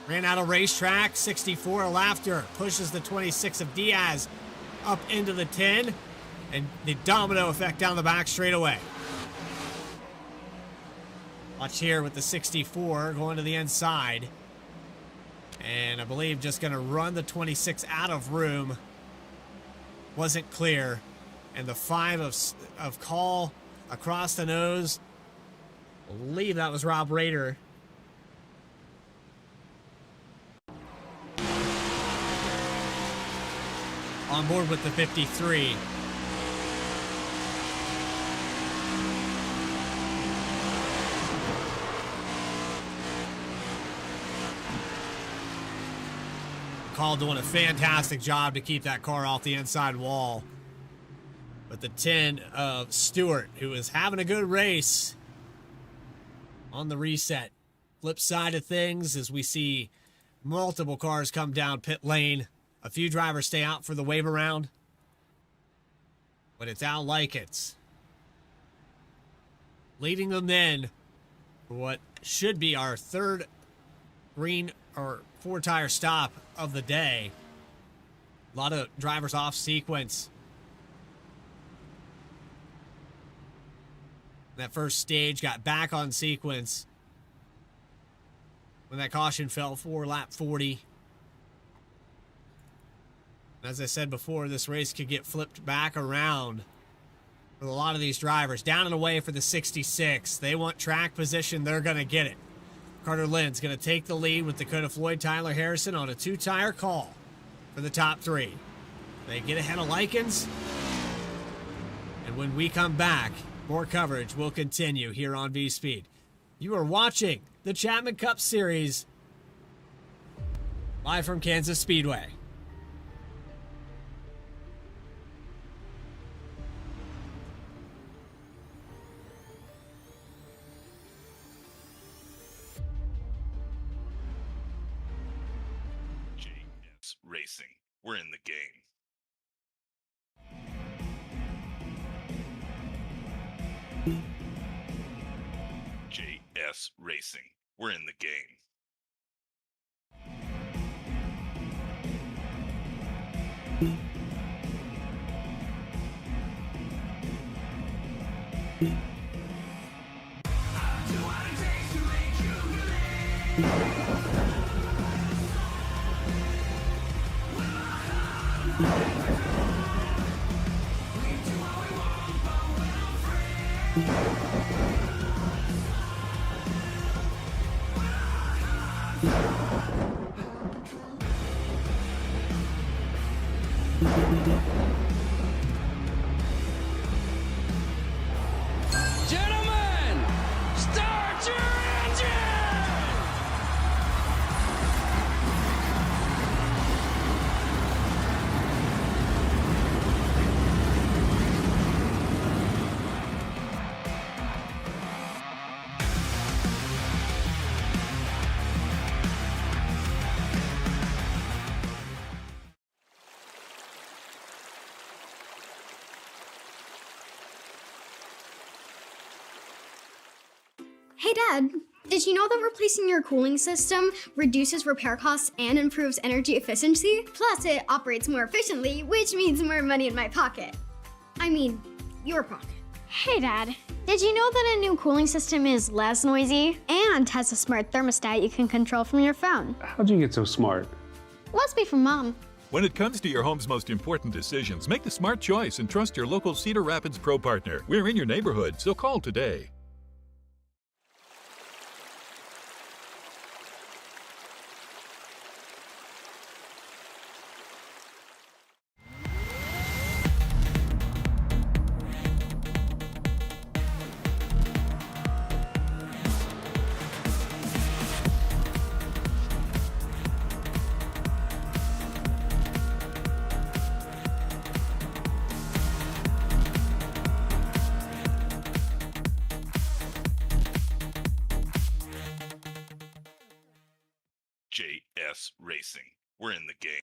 Ran out of racetrack. 64 Laughter pushes the 26 of Diaz up into the 10, and the domino effect down the back straightaway. Watch here with the 64 going to the inside. And I believe just going to run the 26 out of room. Wasn't clear. and the 5 of call across the nose. I believe that was Rob Rader. On board with the 53. Call doing a fantastic job to keep that car off the inside wall. But the 10 of Stewart, who is having a good race on the reset. Flip side of things, as we see multiple cars come down pit lane. A few drivers stay out for the wave around. But it's Al Likens leading them in for what should be our third green or 4-tire stop of the day. A lot of drivers off sequence. That first stage got back on sequence when that caution fell for lap 40. As I said before, this race could get flipped back around for a lot of these drivers. Down and away for the 66. They want track position. They're going to get it. Carter Lynn's going to take the lead with Dakota Floyd, Tyler Harrison on a 2-tire call for the top 3. They get ahead of Likens. And when we come back, more coverage will continue here on Vspeed. You are watching the Chapman Cup Series live from Kansas Speedway. JS Racing. We're in the game. JS Racing. We're in the game. Gentlemen, start your engine! Hey Dad, did you know that replacing your cooling system reduces repair costs and improves energy efficiency? Plus, it operates more efficiently, which means more money in my pocket. I mean, your pocket. Hey Dad, did you know that a new cooling system is less noisy and has a smart thermostat you can control from your phone? How'd you get so smart? Must be from Mom. When it comes to your home's most important decisions, make the smart choice and trust your local Cedar Rapids Pro partner. We're in your neighborhood, so call today. JS Racing. We're in the game.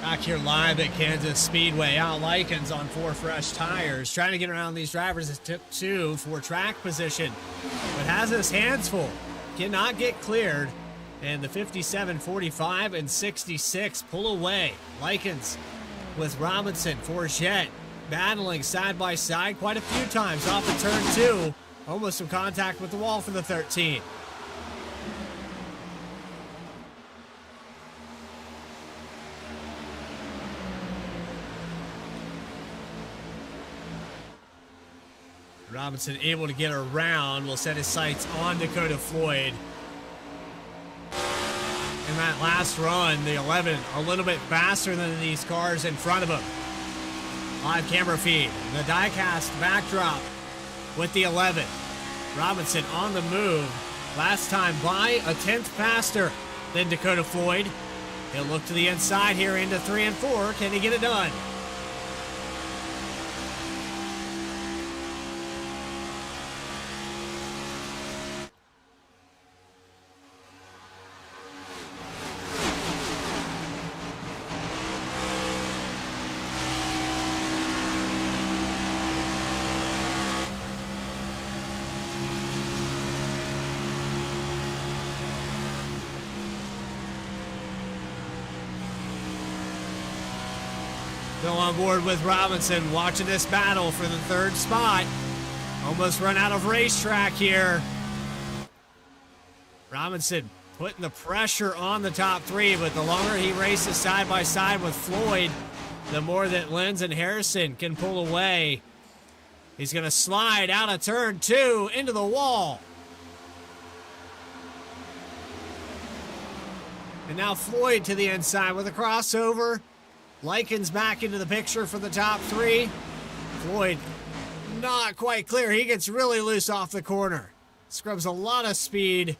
Back here live at Kansas Speedway. Al Likens on 4 fresh tires, trying to get around these drivers at tip 2 for track position, but has his hands full. Cannot get cleared, and the 57, 45, and 66 pull away. Likens with Robinson, Forget battling side by side quite a few times off of turn 2. Almost some contact with the wall for the 13. Robinson able to get around. Will set his sights on Dakota Floyd. In that last run, the 11 a little bit faster than these cars in front of him. Live camera feed. The diecast backdrop with the 11. Robinson on the move. Last time by a 10th faster than Dakota Floyd. He'll look to the inside here into 3 and 4. Can he get it done? Still on board with Robinson, watching this battle for the 3rd spot. Almost run out of racetrack here. Robinson putting the pressure on the top 3, but the longer he races side by side with Floyd, the more that Lenz and Harrison can pull away. He's going to slide out of turn 2 into the wall. And now Floyd to the inside with a crossover. Likens back into the picture for the top 3. Floyd not quite clear. He gets really loose off the corner. Scrubs a lot of speed.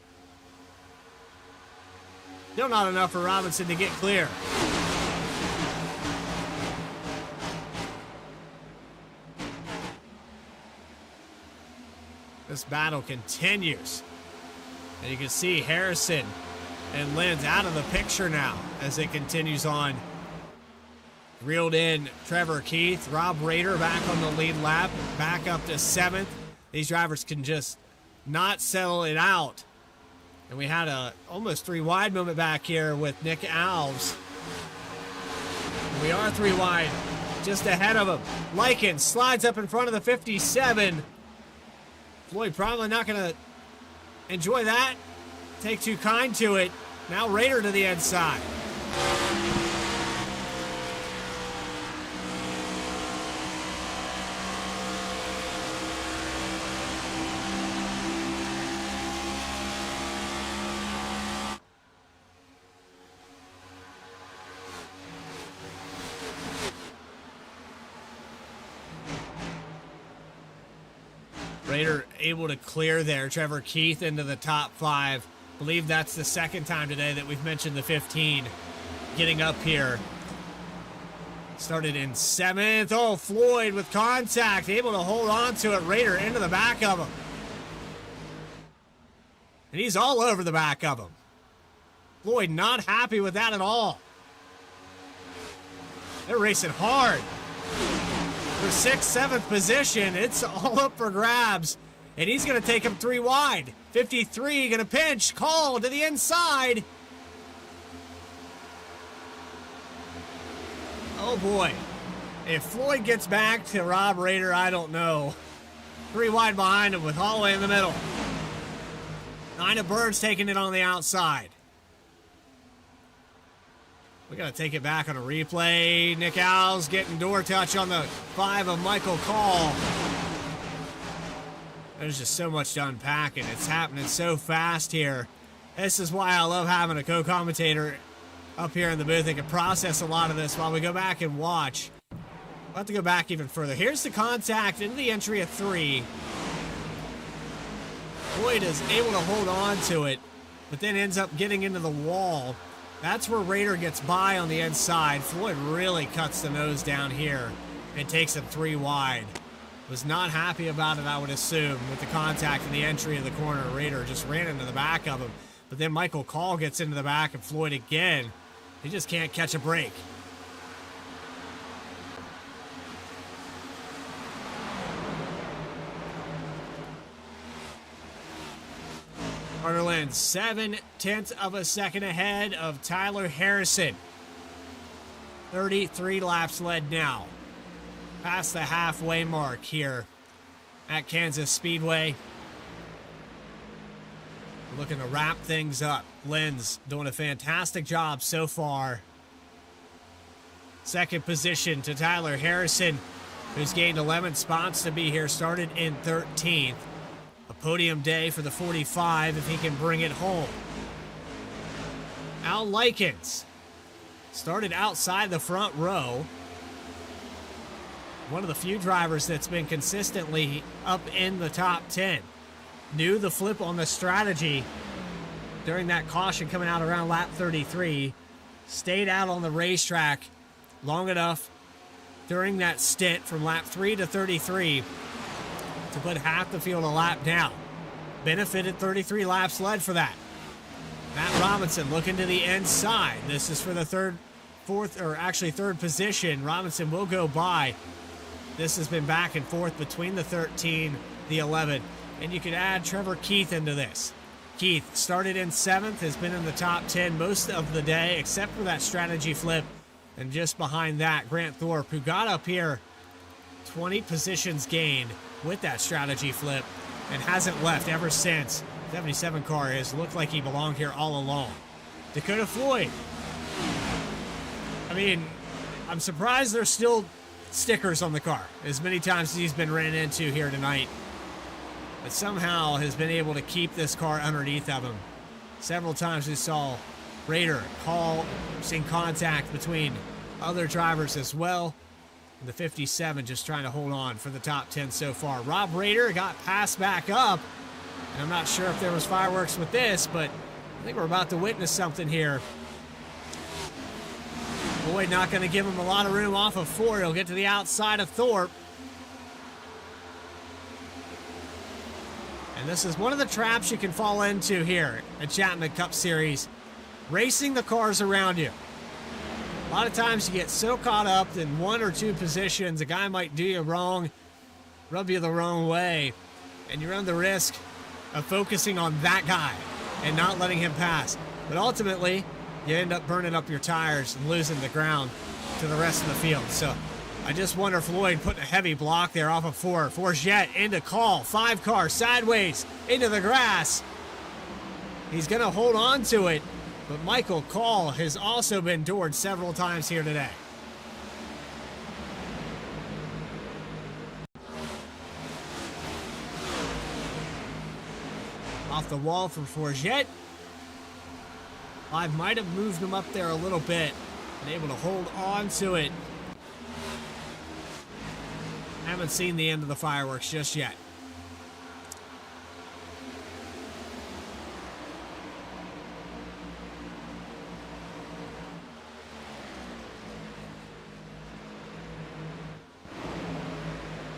Still not enough for Robinson to get clear. This battle continues. And you can see Harrison and Lenz out of the picture now as it continues on. Reeled in Trevor Keith, Rob Rader back on the lead lap, back up to 7th. These drivers can just not settle it out. And we had a almost 3 wide moment back here with Nick Alves. We are 3 wide, just ahead of him. Likens slides up in front of the 57. Floyd probably not going to enjoy that. Take too kind to it. Now Rader to the inside. Rader able to clear there. Trevor Keith into the top 5. Believe that's the 2nd time today that we've mentioned the 15 getting up here. Started in 7th. Oh, Floyd with contact, able to hold on to it. Rader into the back of him. And he's all over the back of him. Floyd not happy with that at all. They're racing hard. For 6th, 7th position, it's all up for grabs. And he's going to take him 3 wide. 53 going to pinch, call to the inside. Oh boy. If Floyd gets back to Rob Rader, I don't know. 3 wide behind him with Holloway in the middle. Nina Bird's taking it on the outside. We got to take it back on a replay. Nick Alves getting door touch on the 5 of Michael Call. There's just so much to unpack, and it's happening so fast here. This is why I love having a co-commentator up here in the booth that can process a lot of this while we go back and watch. We'll have to go back even further. Here's the contact into the entry of 3. Floyd is able to hold on to it, but then ends up getting into the wall. That's where Rader gets by on the inside. Floyd really cuts the nose down here and takes him 3 wide. Was not happy about it, I would assume, with the contact in the entry of the corner. Rader just ran into the back of him. But then Michael Call gets into the back of Floyd again. He just can't catch a break. Carter Lenz 0.7 of a second ahead of Tyler Harrison. 33 laps led now. Past the halfway mark here at Kansas Speedway. We're looking to wrap things up. Lenz doing a fantastic job so far. 2nd position to Tyler Harrison. who's gained 11 spots to be here, started in 13th. A podium day for the 45 if he can bring it home. Al Likens started outside the front row. One of the few drivers that's been consistently up in the top 10. Knew the flip on the strategy during that caution coming out around lap 33. Stayed out on the racetrack long enough during that stint from lap 3 to 33 to put half the field a lap down. Benefited 33 laps led for that. Matt Robinson looking to the inside. This is for the third position. Robinson will go by. This has been back and forth between the 13, the 11, and you could add Trevor Keith into this. Keith started in 7th, has been in the top 10 most of the day, except for that strategy flip. And just behind that, Grant Thorpe, who got up here 20 positions gained with that strategy flip and hasn't left ever since. 77 car has looked like he belonged here all along. Dakota Floyd. I mean, I'm surprised there's still stickers on the car as many times as he's been ran into here tonight. But somehow has been able to keep this car underneath of him. Several times we saw Rader seeing contact between other drivers as well. And the 57 just trying to hold on for the top 10 so far. Rob Rader got passed back up. And I'm not sure if there was fireworks with this, but I think we're about to witness something here. Boyd not going to give him a lot of room off of 4. He'll get to the outside of Thorpe. And this is one of the traps you can fall into here at Chapman Cup Series. Racing the cars around you. A lot of times you get so caught up in 1 or 2 positions, a guy might do you wrong, rub you the wrong way, and you run the risk of focusing on that guy and not letting him pass. But ultimately, you end up burning up your tires and losing the ground to the rest of the field. So I just wonder, Floyd putting a heavy block there off of 4. Forget into call. 5 car sideways into the grass. He's going to hold on to it, but Michael Call has also been doored several times here today. Off the wall for Forget. 5 might have moved him up there a little bit, been able to hold on to it. Haven't seen the end of the fireworks just yet.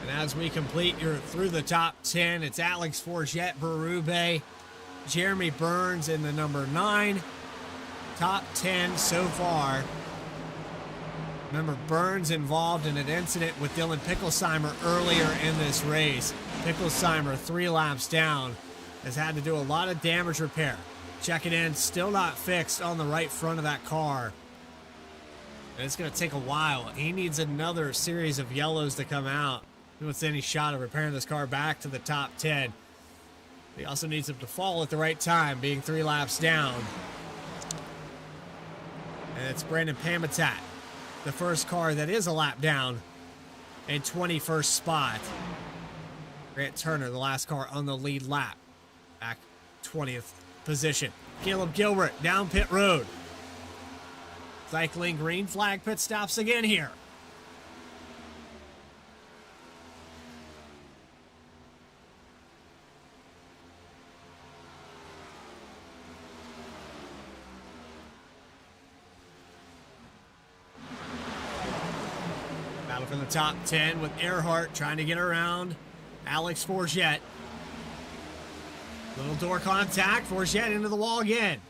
And as we complete your through the top 10, it's Alex Forget, Berube, Jeremy Burns in the number 9. Top 10 so far. Remember, Burns involved in an incident with Dylan Picklesheimer earlier in this race. Picklesheimer, 3 laps down, has had to do a lot of damage repair. Check it in, still not fixed on the right front of that car. And it's going to take a while. He needs another series of yellows to come out. He wants any shot of repairing this car back to the top 10. He also needs him to fall at the right time, being 3 laps down. And it's Brandon Pamitat, the first car that is a lap down, in 21st spot. Grant Turner, the last car on the lead lap, back 20th position. Caleb Gilbert down pit road. Cycling green flag pit stops again here. Battle for the top 10 with Earhart trying to get around Alex Forget. Little door contact. Forget into the wall again.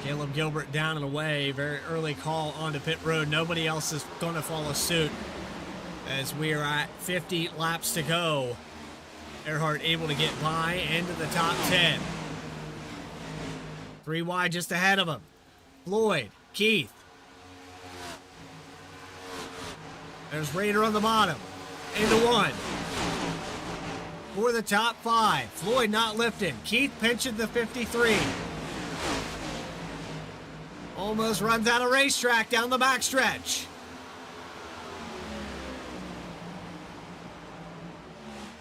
Caleb Gilbert down and away. Very early call onto pit road. Nobody else is going to follow suit as we are at 50 laps to go. Earhart able to get by into the top 10. 3 wide just ahead of him. Floyd, Keith. There's Rader on the bottom. into one. For the top 5, Floyd not lifting. Keith pinching the 53. Almost runs out of racetrack down the backstretch.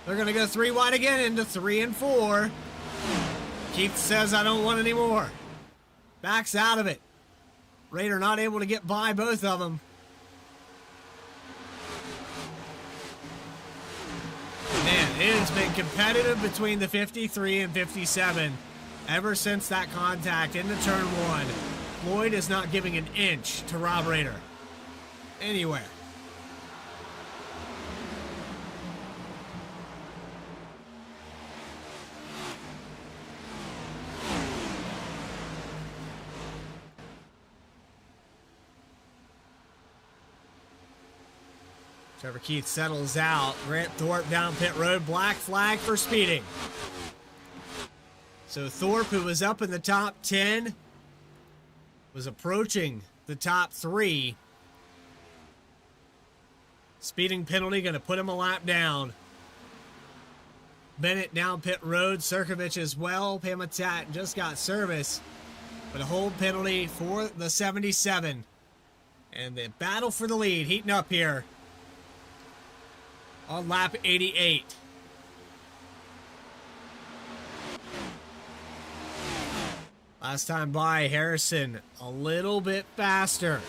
They're going to go 3 wide again into 3 and 4. Keith says, I don't want any more. Backs out of it. Raider not able to get by both of them. Man, it has been competitive between the 53 and 57 ever since that contact into turn 1. Floyd is not giving an inch to Rob Raider. Anywhere. Trevor Keith settles out. Grant Thorpe down pit road. Black flag for speeding. So Thorpe, who was up in the top 10, was approaching the top 3. Speeding penalty going to put him a lap down. Bennett down pit road. Sirkovich as well. Pamatat just got service. But a hold penalty for the 77. And the battle for the lead heating up here on lap 88. Last time by, Harrison a little bit faster.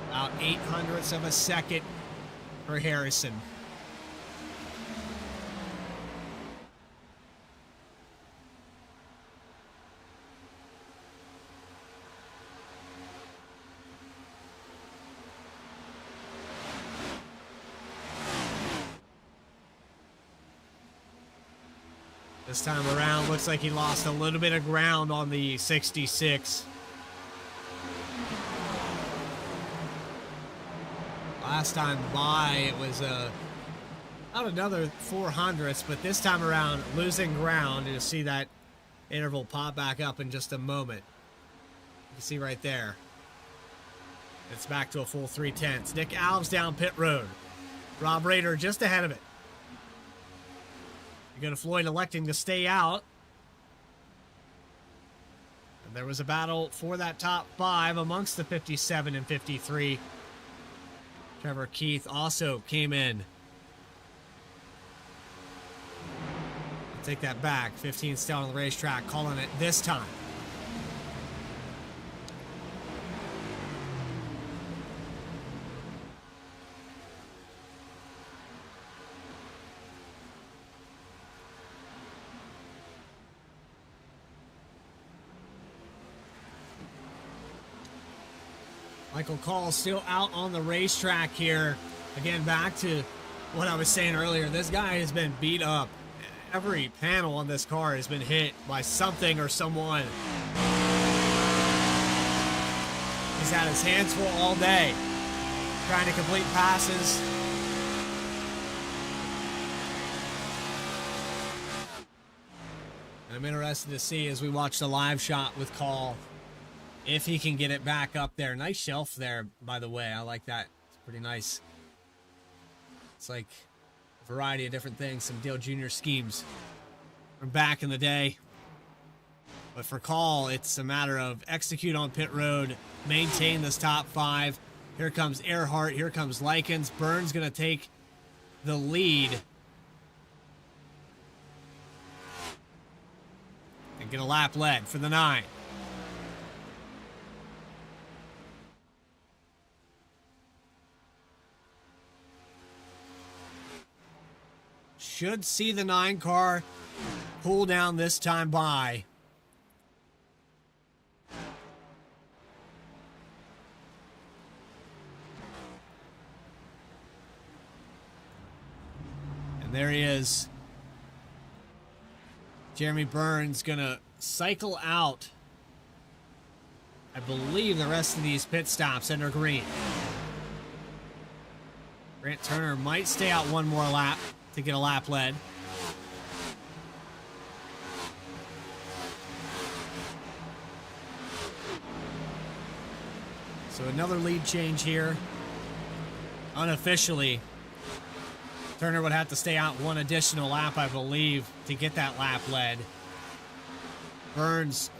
About 0.08 of a second for Harrison. This time around, looks like he lost a little bit of ground on the 66. Last time by, it was not another 0.04, but this time around, losing ground. You'll see that interval pop back up in just a moment. You can see right there. It's back to a full 0.3. Nick Alves down pit road. Rob Raider just ahead of it. You go to Floyd electing to stay out. And there was a battle for that top 5 amongst the 57 and 53. Trevor Keith also came in. I'll take that back. 15 still on the racetrack, calling it this time. Michael Call still out on the racetrack here. Again, back to what I was saying earlier. This guy has been beat up. Every panel on this car has been hit by something or someone. He's had his hands full all day, trying to complete passes. And I'm interested to see as we watch the live shot with Call if he can get it back up there. Nice shelf there, by the way. I like that. It's pretty nice. It's like a variety of different things. Some Dale Jr. schemes from back in the day. But for Call, it's a matter of execute on pit road, maintain this top 5. Here comes Earhart. Here comes Likens. Burns going to take the lead. And get a lap led for the 9. Should see the 9 car pull down this time by. And there he is. Jeremy Burns gonna cycle out, I believe, the rest of these pit stops under green. Grant Turner might stay out one more lap to get a lap led. So another lead change here. Unofficially, Turner would have to stay out one additional lap, I believe, to get that lap led. Burns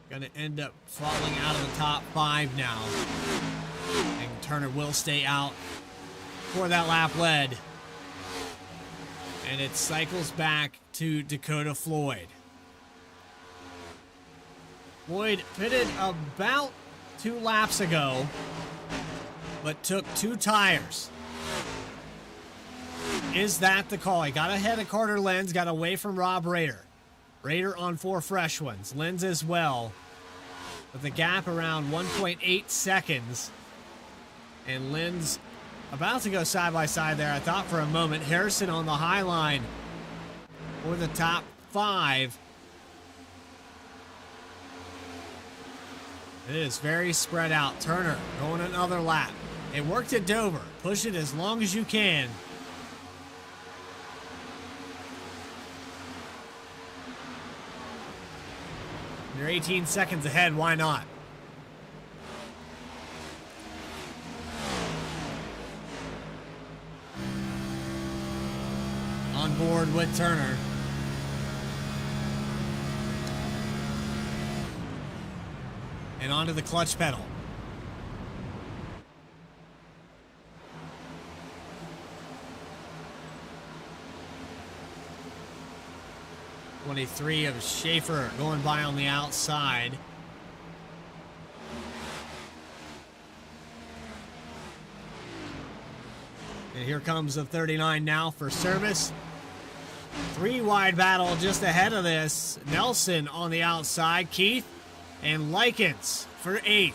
going to end up falling out of the top 5 now. And Turner will stay out for that lap led. And it cycles back to Dakota Floyd. Floyd pitted about 2 laps ago, but took 2 tires. Is that the call? He got ahead of Carter Lenz, got away from Rob Rader. Rader on 4 fresh ones, Lenz as well, with the gap around 1.8 seconds. And Lenz about to go side by side there, I thought for a moment. Harrison on the high line for the top 5. It is very spread out. Turner going another lap. It worked at Dover. Push it as long as you can. You're 18 seconds ahead. Why not? On board with Turner. And onto the clutch pedal. '23 of Schaefer going by on the outside. And here comes the 39 now for service. 3 wide battle just ahead of this. Nelson on the outside. Keith and Likens for 8th.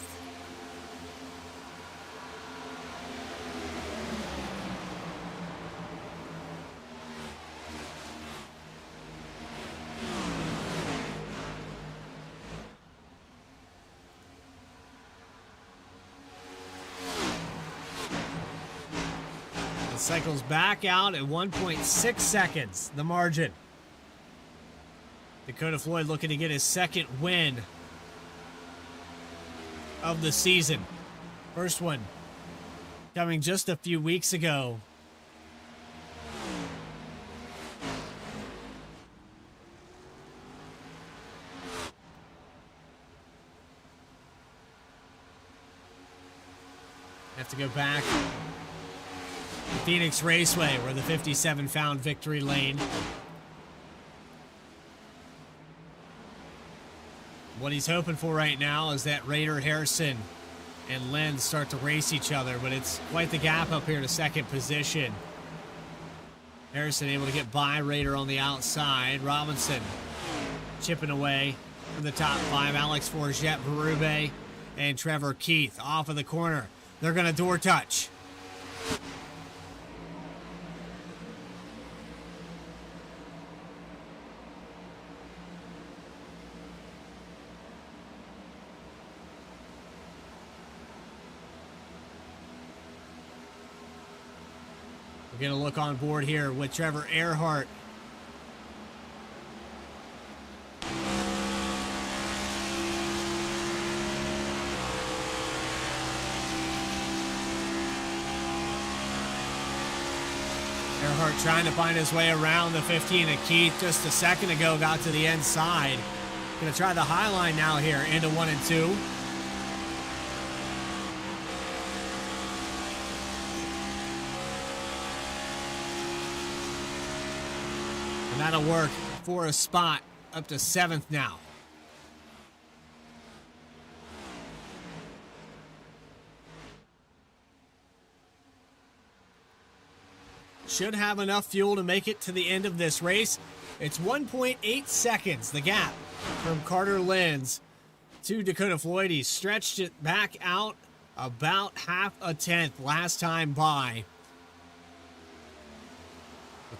It cycles back out at 1.6 seconds, the margin. Dakota Floyd looking to get his 2nd win of the season. First one coming just a few weeks ago. Have to go back to Phoenix Raceway where the 57 found victory lane. What he's hoping for right now is that Rader, Harrison, and Lenz start to race each other, but it's quite the gap up here to 2nd position. Harrison able to get by Rader on the outside. Robinson chipping away from the top 5. Alex Forget, Berube, and Trevor Keith off of the corner. They're going to door touch. We're going to look on board here with Trevor Earhart. Earhart trying to find his way around the 15 of Keith just a second ago, got to the inside. Going to try the high line now here into 1 and 2. And that'll work for a spot up to 7th now. Should have enough fuel to make it to the end of this race. It's 1.8 seconds, the gap from Carter Lenz to Dakota Floyd. He stretched it back out about half a tenth last time by.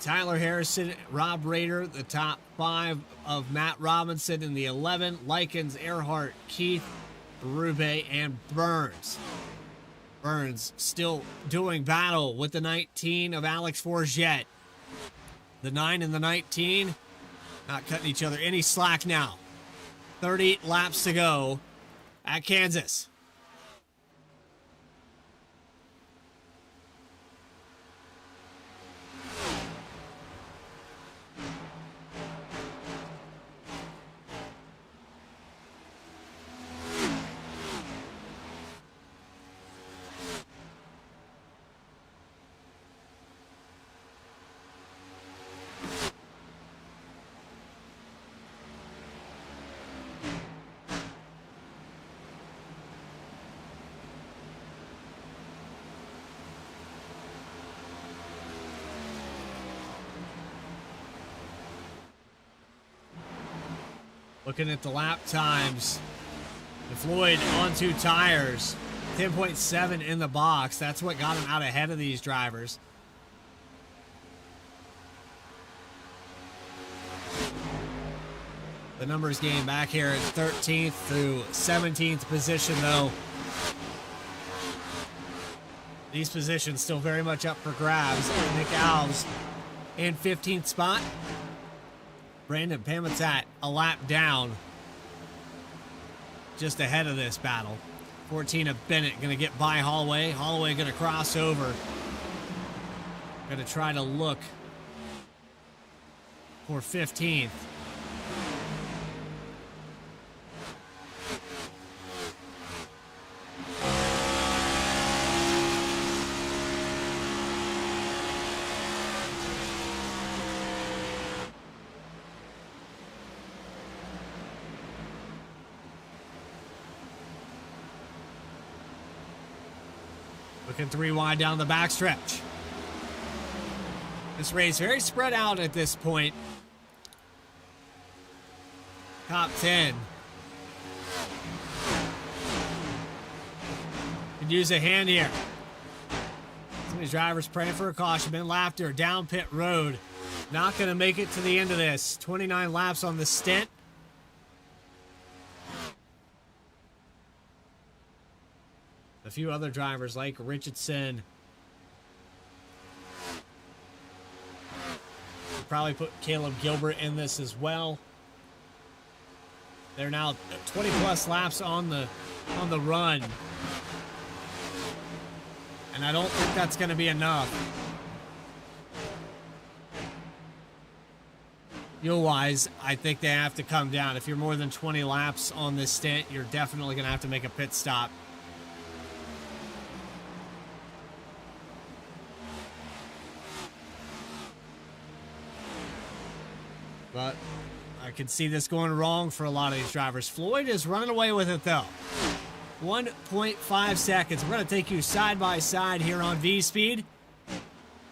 Tyler Harrison, Rob Rader, the top 5 of Matt Robinson in the 11. Likens, Earhart, Keith, Berube, and Burns. Burns still doing battle with the 19 of Alex Forget. The 9 and the 19 not cutting each other any slack now. 30 laps to go at Kansas. Looking at the lap times, the Floyd on 2 tires, 10.7 in the box. That's what got him out ahead of these drivers. The numbers game back here at 13th through 17th position, though. These positions still very much up for grabs. Nick Alves in 15th spot. Brandon Pamitat a lap down, just ahead of this battle. 14 of Bennett going to get by Holloway. Holloway going to cross over. Going to try to look for 15th. Looking 3 wide down the backstretch. This race very spread out at this point. Top 10. Could use a hand here. Some of these drivers praying for a caution. Ben Laughter down pit road. Not going to make it to the end of this. 29 laps on the stint. A few other drivers like Richardson. We'll probably put Caleb Gilbert in this as well. They're now 20 plus laps on the run. And I don't think that's going to be enough. Fuel-wise, I think they have to come down. If you're more than 20 laps on this stint, you're definitely going to have to make a pit stop. But I can see this going wrong for a lot of these drivers. Floyd is running away with it, though. 1.5 seconds. We're going to take you side by side here on Vspeed.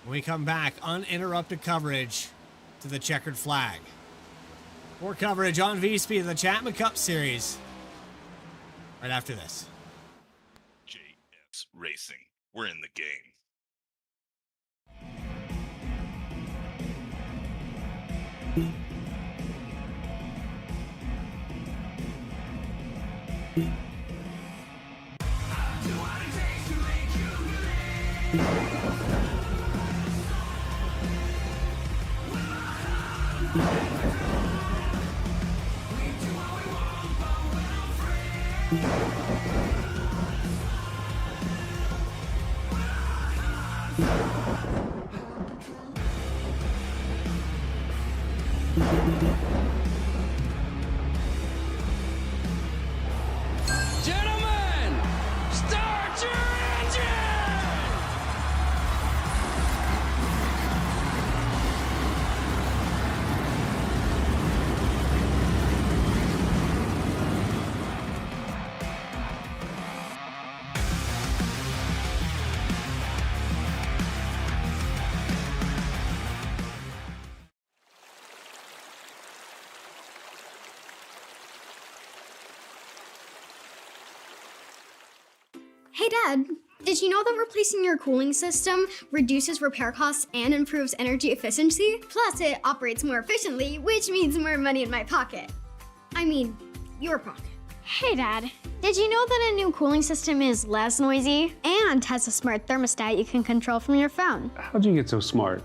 When we come back, uninterrupted coverage to the checkered flag. More coverage on Vspeed of the Chapman Cup Series right after this. JS Racing. We're in the game. Gentlemen, start your engine! Hey Dad, did you know that replacing your cooling system reduces repair costs and improves energy efficiency? Plus, it operates more efficiently, which means more money in my pocket. I mean, your pocket. Hey Dad, did you know that a new cooling system is less noisy and has a smart thermostat you can control from your phone? How'd you get so smart?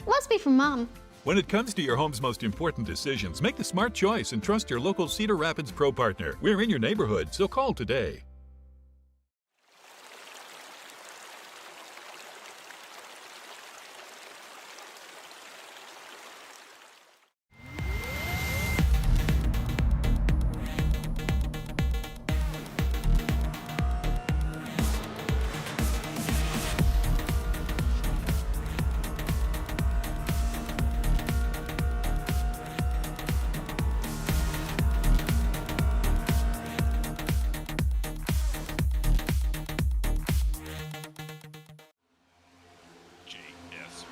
Must be from Mom. When it comes to your home's most important decisions, make the smart choice and trust your local Cedar Rapids Pro partner. We're in your neighborhood, so call today. JS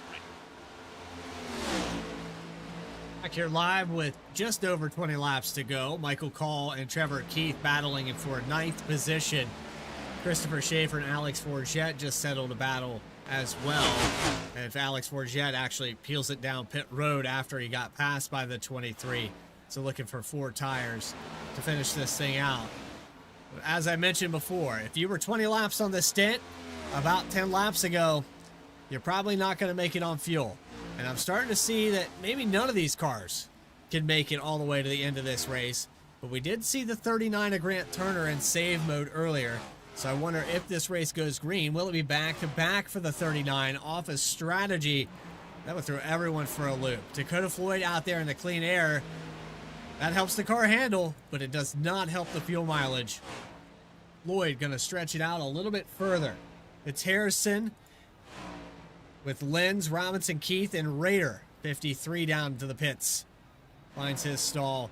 Back here live with just over 20 laps to go. Michael Call and Trevor Keith battling for 9th position. Christopher Schaefer and Alex Forget just settled a battle as well. And if Alex Forget actually peels it down pit road after he got passed by the 23. So looking for 4 tires to finish this thing out. But as I mentioned before, if you were 20 laps on the stint about 10 laps ago, you're probably not going to make it on fuel. And I'm starting to see that maybe none of these cars can make it all the way to the end of this race. But we did see the 39 of Grant Turner in save mode earlier. So I wonder if this race goes green, will it be back-to-back for the 39 off a strategy that would throw everyone for a loop. Dakota Floyd out there in the clean air, that helps the car handle, but it does not help the fuel mileage. Floyd going to stretch it out a little bit further. It's Harrison with Lenz, Robinson, Keith, and Rader. 53 down to the pits. Finds his stall.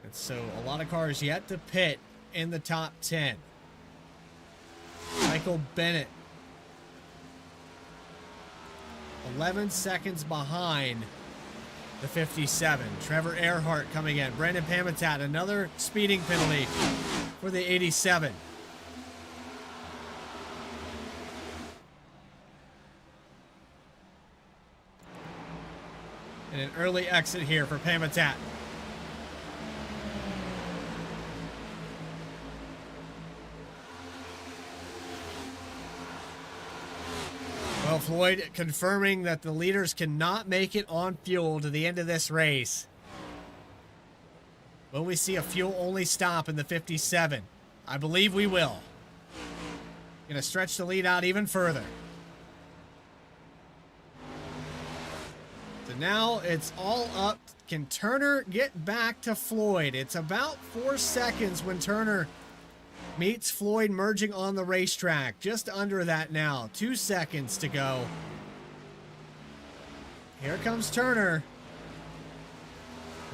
And so a lot of cars yet to pit in the top 10. Michael Bennett 11 seconds behind the 57. Trevor Earhart coming in. Brandon Pamitat, another speeding penalty for the 87. And an early exit here for Pamitat. Well, Floyd confirming that the leaders cannot make it on fuel to the end of this race. Will we see a fuel-only stop in the 57? I believe we will. Gonna stretch the lead out even further. So now it's all up. Can Turner get back to Floyd? It's about 4 seconds when Turner meets Floyd merging on the racetrack. Just under that now. 2 seconds to go. Here comes Turner.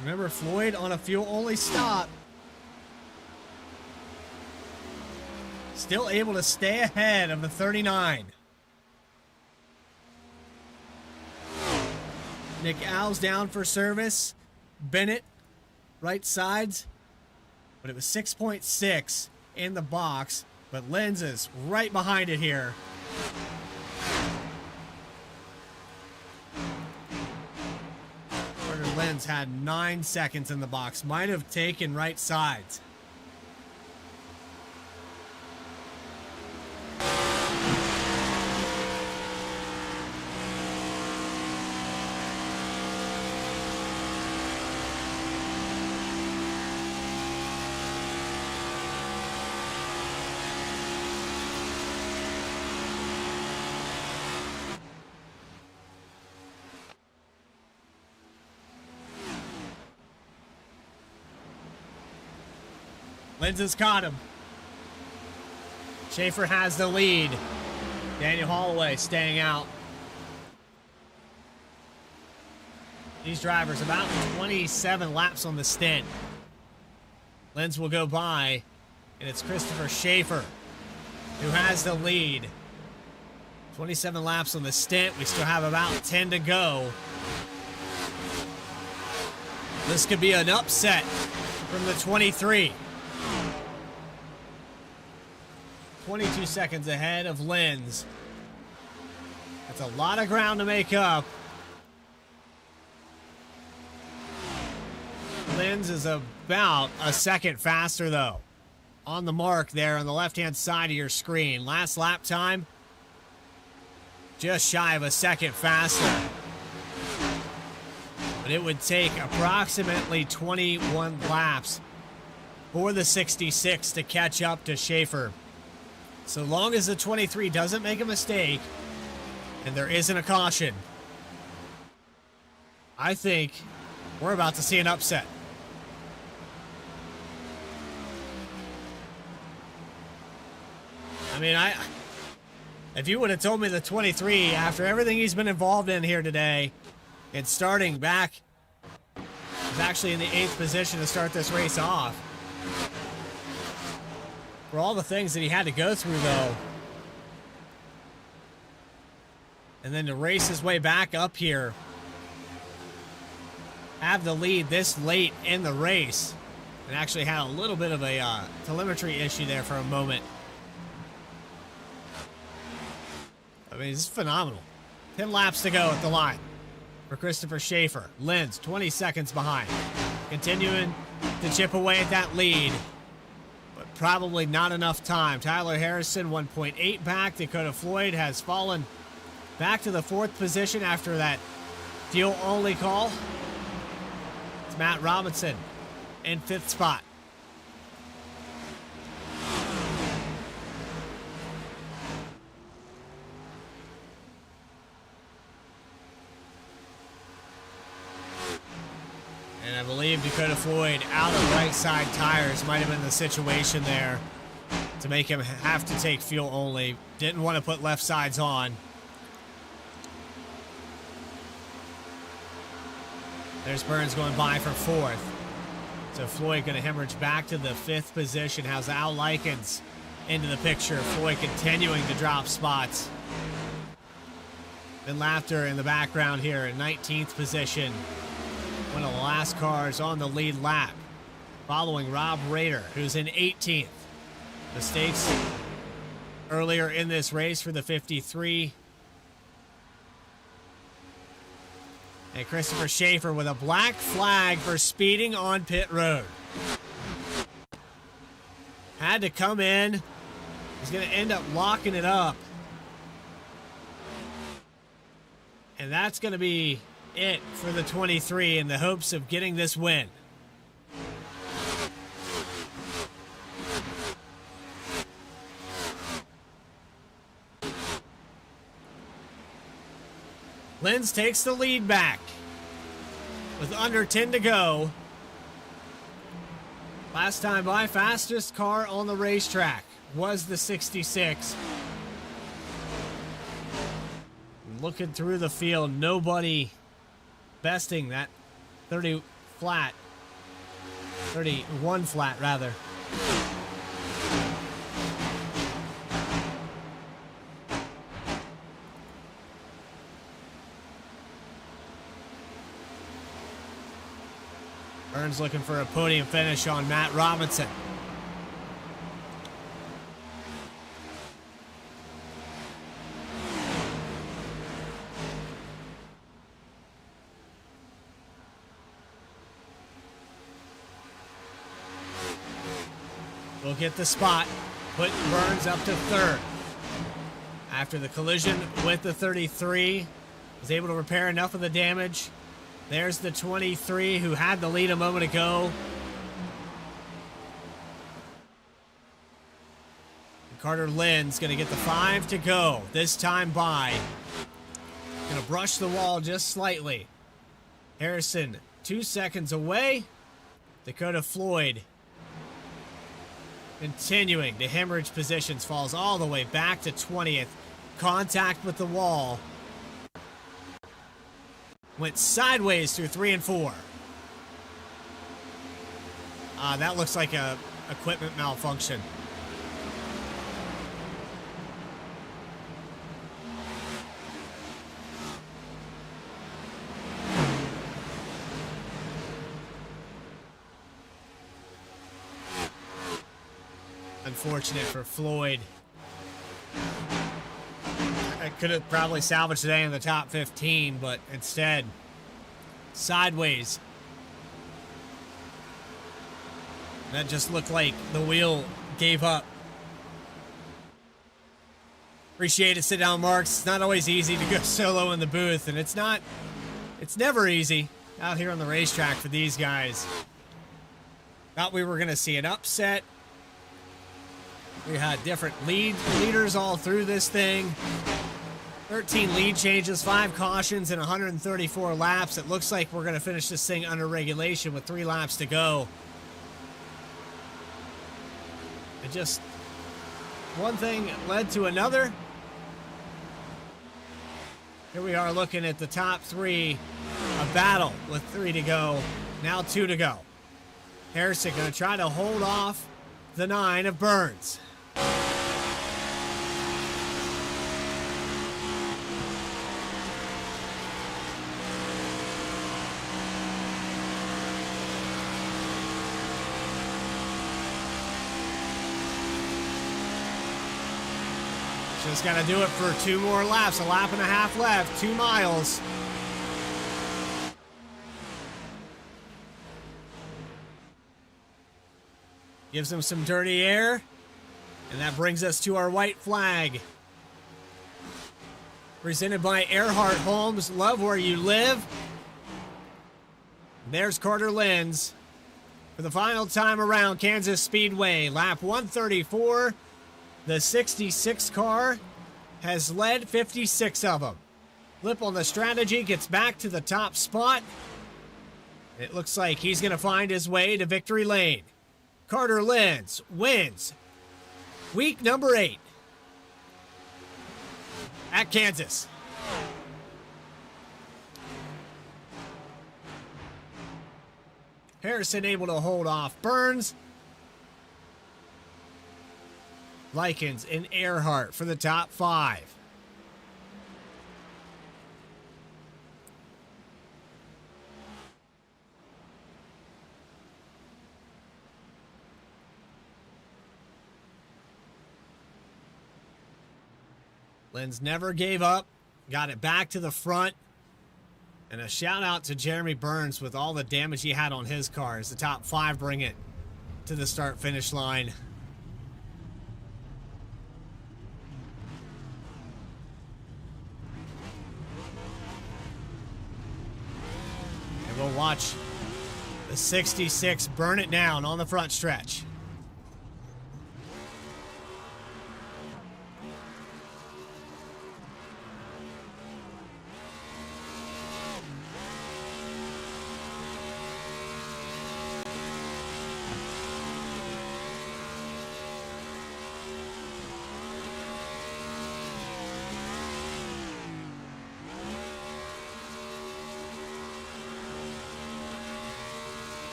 Remember, Floyd on a fuel-only stop. Still able to stay ahead of the 39. Nick Alves down for service. Bennett, right sides. But it was 6.6 in the box. But Lenz is right behind it here. Carter Lenz had 9 seconds in the box. Might have taken right sides. Lenz has caught him. Schaefer has the lead. Daniel Holloway staying out. These drivers about 27 laps on the stint. Lenz will go by, and it's Christopher Schaefer who has the lead. 27 laps on the stint. We still have about 10 to go. This could be an upset from the 23. 22 seconds ahead of Lenz. That's a lot of ground to make up. Lenz is about a second faster, though. On the mark there on the left-hand side of your screen. Last lap time, just shy of a second faster. but it would take approximately 21 laps for the 66 to catch up to Schaefer. So long as the 23 doesn't make a mistake and there isn't a caution, I think we're about to see an upset. I mean, if you would have told me the 23, after everything he's been involved in here today, and starting back, was actually in the 8th position to start this race off. For all the things that he had to go through, though, and then to race his way back up here, have the lead this late in the race, and actually had a little bit of a telemetry issue there for a moment. I mean, this is phenomenal. 10 laps to go at the line for Christopher Schaefer. Lenz 20 seconds behind. Continuing to chip away at that lead, but probably not enough time. Tyler Harrison 1.8 back. Dakota Floyd has fallen back to the 4th position after that fuel-only call. It's Matt Robinson in 5th spot. And I believe Dakota Floyd out of right side tires might have been the situation there to make him have to take fuel only. Didn't want to put left sides on. There's Burns going by for 4th. So Floyd going to hemorrhage back to the 5th position. How's Al Likens into the picture? Floyd continuing to drop spots. Then Laughter in the background here in 19th position. One of the last cars on the lead lap, following Rob Rader, who's in 18th. Mistakes earlier in this race for the 53. And Christopher Schaefer with a black flag for speeding on pit road. Had to come in. He's going to end up locking it up. And that's going to be it for the 23 in the hopes of getting this win. Lenz takes the lead back with under 10 to go. Last time by, fastest car on the racetrack was the 66. Looking through the field, nobody besting that 30 flat, 31 flat rather. Burns looking for a podium finish on Matt Robinson. Will get the spot, put Burns up to 3rd. After the collision with the 33, was able to repair enough of the damage. There's the 23 who had the lead a moment ago. And Carter Lynn's going to get the 5 to go, this time by. Going to brush the wall just slightly. Harrison 2 seconds away. Dakota Floyd continuing to hemorrhage positions, falls all the way back to 20th. Contact with the wall. Went sideways through 3 and 4. That looks like a equipment malfunction. Unfortunate for Floyd. I could have probably salvaged today in the top 15, but instead, sideways. That just looked like the wheel gave up. Appreciate it, sit down, Marks. It's not always easy to go solo in the booth, and it's never easy. out here on the racetrack for these guys. Thought we were going to see an upset. We had different leaders all through this thing. 13 lead changes, 5 cautions, and 134 laps. It looks like we're going to finish this thing under regulation with 3 laps to go. It just, one thing led to another. Here we are looking at the top 3, a battle with 3 to go, now 2 to go. Harrison going to try to hold off the 9 of Burns. Just got to do it for 2 more laps. A lap and a half left. 2 miles. Gives him some dirty air. And that brings us to our white flag. Presented by Earhart Homes. Love where you live. There's Carter Lenz for the final time around Kansas Speedway. Lap 134. The 66 car has led 56 of them. Lip on the strategy, gets back to the top spot. It looks like he's going to find his way to victory lane. Carter Lenz wins week number 8 at Kansas. Harrison able to hold off Burns. Likens and Earhart for the top 5. Lenz never gave up, got it back to the front. And a shout out to Jeremy Burns with all the damage he had on his car as the top 5 bring it to the start finish line. We'll watch the 66 burn it down on the front stretch.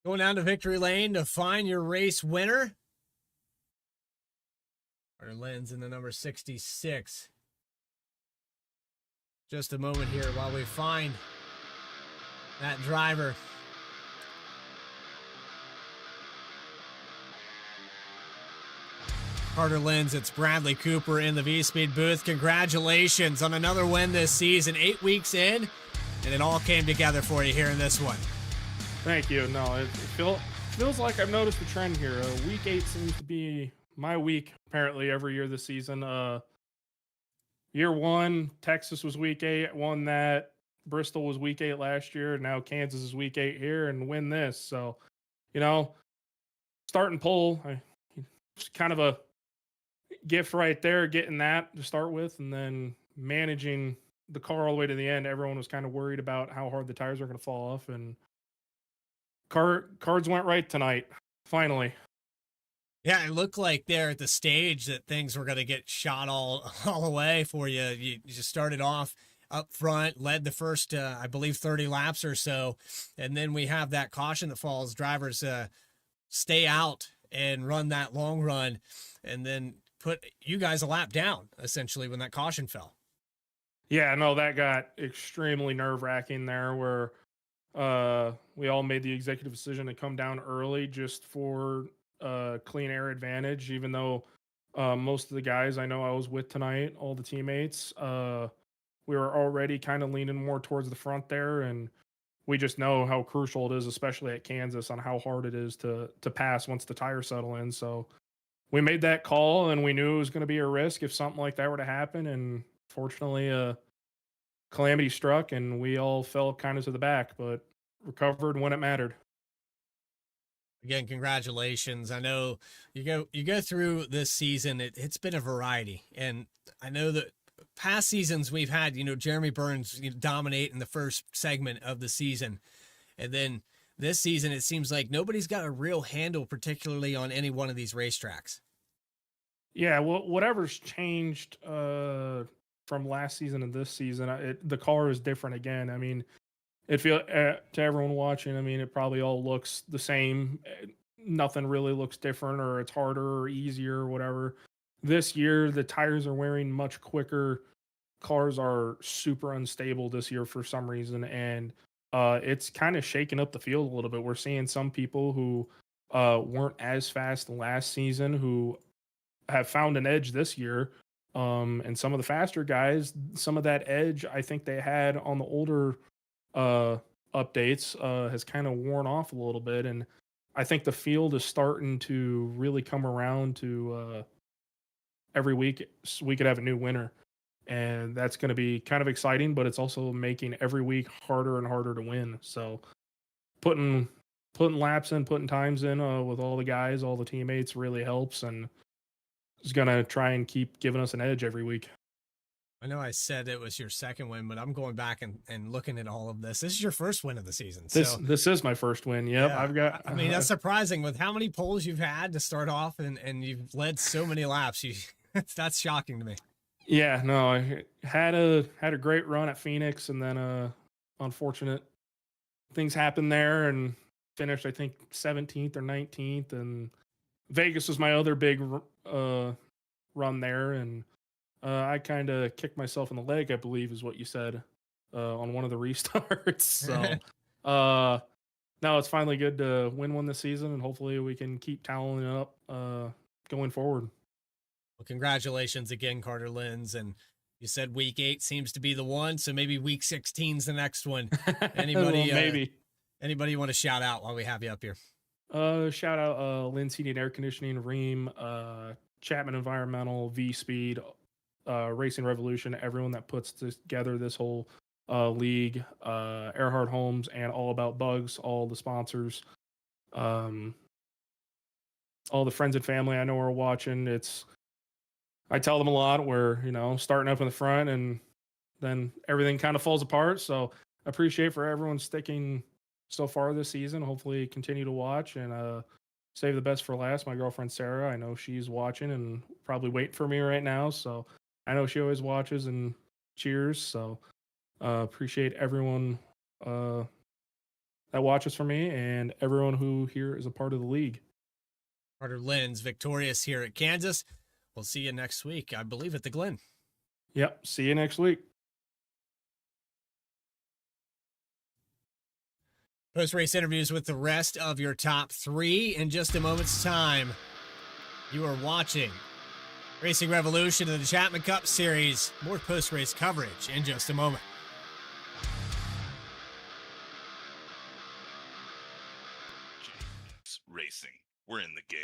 Going down to victory lane to find your race winner. Carter Lenz in the number 66. Just a moment here while we find that driver. Carter Lenz, it's Bradley Cooper in the Vspeed booth. Congratulations on another win this season, 8 weeks in, and it all came together for you here in this one. Thank you. No, it feels like I've noticed a trend here. Week 8 seems to be my week, apparently, every year this season. Year 1, Texas was week 8, won that. Bristol was week 8 last year. Now Kansas is week 8 here and win this. So, start and pull. It's kind of a gift right there, getting that to start with, and then managing the car all the way to the end. Everyone was kind of worried about how hard the tires were going to fall off, and cards went right tonight, finally. Yeah, it looked like there at the stage that things were going to get shot all away for you. You just started off up front, led the first, I believe, 30 laps or so, and then we have that caution that falls. Drivers stay out and run that long run, and then put you guys a lap down, essentially, when that caution fell. Yeah, no, that got extremely nerve-wracking there, where we all made the executive decision to come down early just for clean air advantage, even though most of the guys I know I was with tonight, all the teammates, we were already kind of leaning more towards the front there, and we just know how crucial it is, especially at Kansas, on how hard it is to pass once the tires settle in. So we made that call, and we knew it was going to be a risk if something like that were to happen. And fortunately, calamity struck, and we all fell kind of to the back, but recovered when it mattered. Again, congratulations. I know you go through this season. It's been a variety, and I know that past seasons we've had, Jeremy Burns dominate in the first segment of the season, and then this season it seems like nobody's got a real handle, particularly on any one of these racetracks. Yeah, well, whatever's changed from last season and this season, the car is different again. I mean, it feel to everyone watching, I mean, it probably all looks the same. Nothing really looks different, or it's harder or easier or whatever. This year, the tires are wearing much quicker. Cars are super unstable this year for some reason, and it's kind of shaking up the field a little bit. We're seeing some people who weren't as fast last season who have found an edge this year. And some of the faster guys, some of that edge I think they had on the older updates has kind of worn off a little bit, and I think the field is starting to really come around to every week we could have a new winner, and that's going to be kind of exciting, but it's also making every week harder and harder to win. So putting laps in, putting times in with all the guys, all the teammates really helps, and is going to try and keep giving us an edge every week. I know I said it was your second win, but I'm going back and looking at all of this. This is your first win of the season. This is my first win. Yep. Yeah, I mean, that's surprising with how many poles you've had to start off, and you've led so many laps. That's shocking to me. Yeah, no, I had a great run at Phoenix, and then unfortunate things happened there, and finished I think 17th or 19th, and Vegas was my other big run there, and I kind of kicked myself in the leg, I believe is what you said, on one of the restarts. So now it's finally good to win one this season, and hopefully we can keep toweling it up going forward. Well, congratulations again, Carter Lenz. And you said week 8 seems to be the one, so maybe week 16 is the next one. Anybody maybe anybody you want to shout out while we have you up here? Shout out Lenz Heating and Air Conditioning, Ream, Chapman Environmental, Vspeed, Racing Revolution, everyone that puts together this whole league, Earhart Homes, and All About Bugs, all the sponsors, all the friends and family I know are watching. I tell them a lot, we're starting up in the front, and then everything kind of falls apart. So I appreciate for everyone sticking so far this season. Hopefully continue to watch, and save the best for last. My girlfriend Sarah, I know she's watching and probably waiting for me right now, so I know she always watches and cheers. So appreciate everyone that watches for me, and everyone who here is a part of the league. Carter Lenz, victorious here at Kansas. We'll see you next week, I believe, at the Glen. Yep, see you next week. Post-race interviews with the rest of your top 3 in just a moment's time. You are watching Racing Revolution of the Chapman Cup Series. More post-race coverage in just a moment. Racing. We're in the game.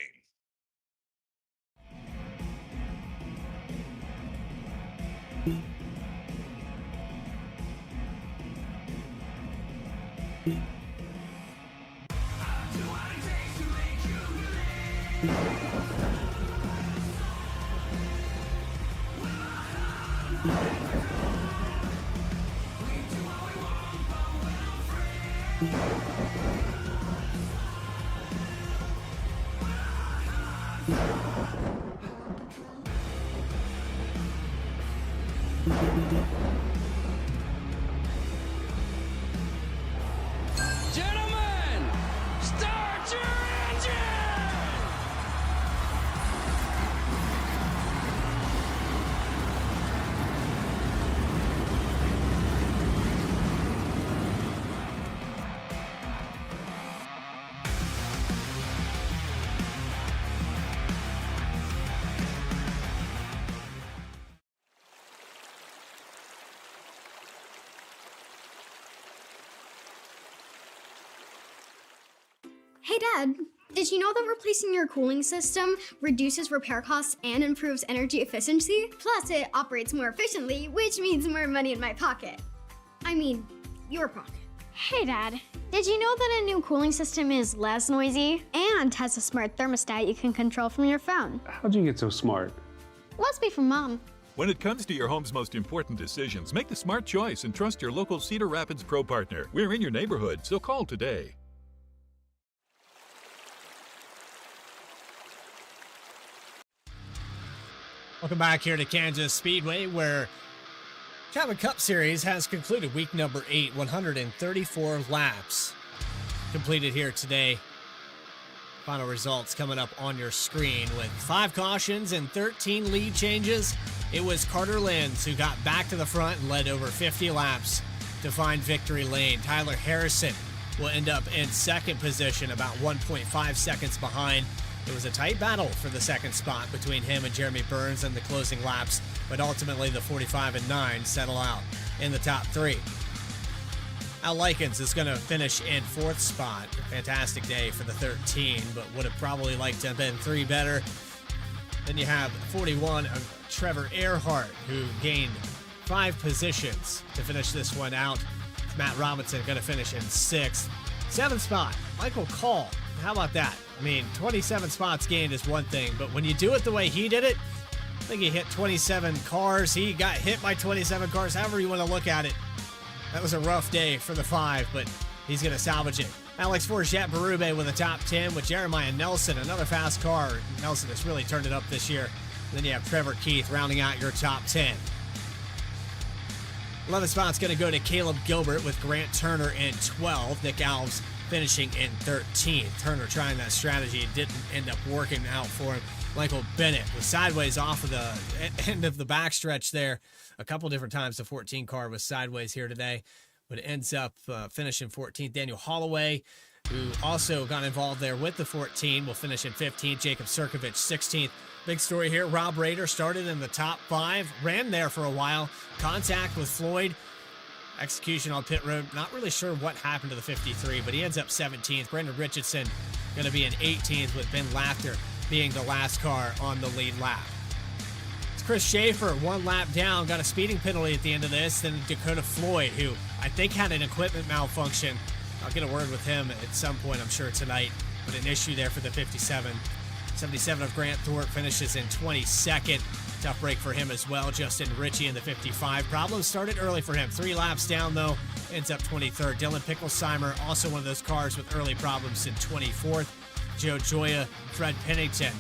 Gentlemen, start your engine! Hey Dad, did you know that replacing your cooling system reduces repair costs and improves energy efficiency? Plus, it operates more efficiently, which means more money in my pocket. I mean, your pocket. Hey Dad, did you know that a new cooling system is less noisy and has a smart thermostat you can control from your phone? How'd you get so smart? Must be from Mom. When it comes to your home's most important decisions, make the smart choice and trust your local Cedar Rapids Pro partner. We're in your neighborhood, so call today. Welcome back here to Kansas Speedway, where Chapman Cup Series has concluded week number 8, 134 laps completed here today. Final results coming up on your screen with 5 cautions and 13 lead changes. It was Carter Lenz who got back to the front and led over 50 laps to find victory lane. Tyler Harrison will end up in second position, about 1.5 seconds behind. It was a tight battle for the second spot between him and Jeremy Burns in the closing laps, but ultimately the 45 and 9 settle out in the top 3. Al Likens is going to finish in 4th spot. A fantastic day for the 13, but would have probably liked to have been 3 better. Then you have 41 of Trevor Earhart, who gained 5 positions to finish this one out. Matt Robinson going to finish in 6th. 7th spot, Michael Call. How about that? I mean, 27 spots gained is one thing, but when you do it the way he did it, I think he hit 27 cars. He got hit by 27 cars, however you want to look at it. That was a rough day for the 5, but he's going to salvage it. Alex Forget Berube with a top 10 with Jeremiah Nelson, another fast car. Nelson has really turned it up this year. And then you have Trevor Keith rounding out your top 10. 11th spot's going to go to Caleb Gilbert with Grant Turner in 12. Nick Alves finishing in 13th. Turner trying that strategy. It didn't end up working out for him. Michael Bennett was sideways off of the end of the backstretch there. A couple different times the 14 car was sideways here today, but it ends up finishing 14th. Daniel Holloway, who also got involved there with the 14, will finish in 15th. Jacob Sirkovich, 16th. Big story here. Rob Rader started in the top 5, ran there for a while. Contact with Floyd. Execution on pit road. Not really sure what happened to the 53, but he ends up 17th. Brendan Richardson going to be in 18th with Ben Laughter being the last car on the lead lap. It's Chris Schaefer, 1 lap down, got a speeding penalty at the end of this. Then Dakota Floyd, who I think had an equipment malfunction. I'll get a word with him at some point, I'm sure, tonight. But an issue there for the 57. 77 of Grant Thorpe finishes in 22nd. Tough break for him as well. Justin Ritchie in the 55. Problems started early for him. 3 laps down, though. Ends up 23rd. Dylan Picklesheimer, also one of those cars with early problems, in 24th. Joe Joya, Fred Pennington.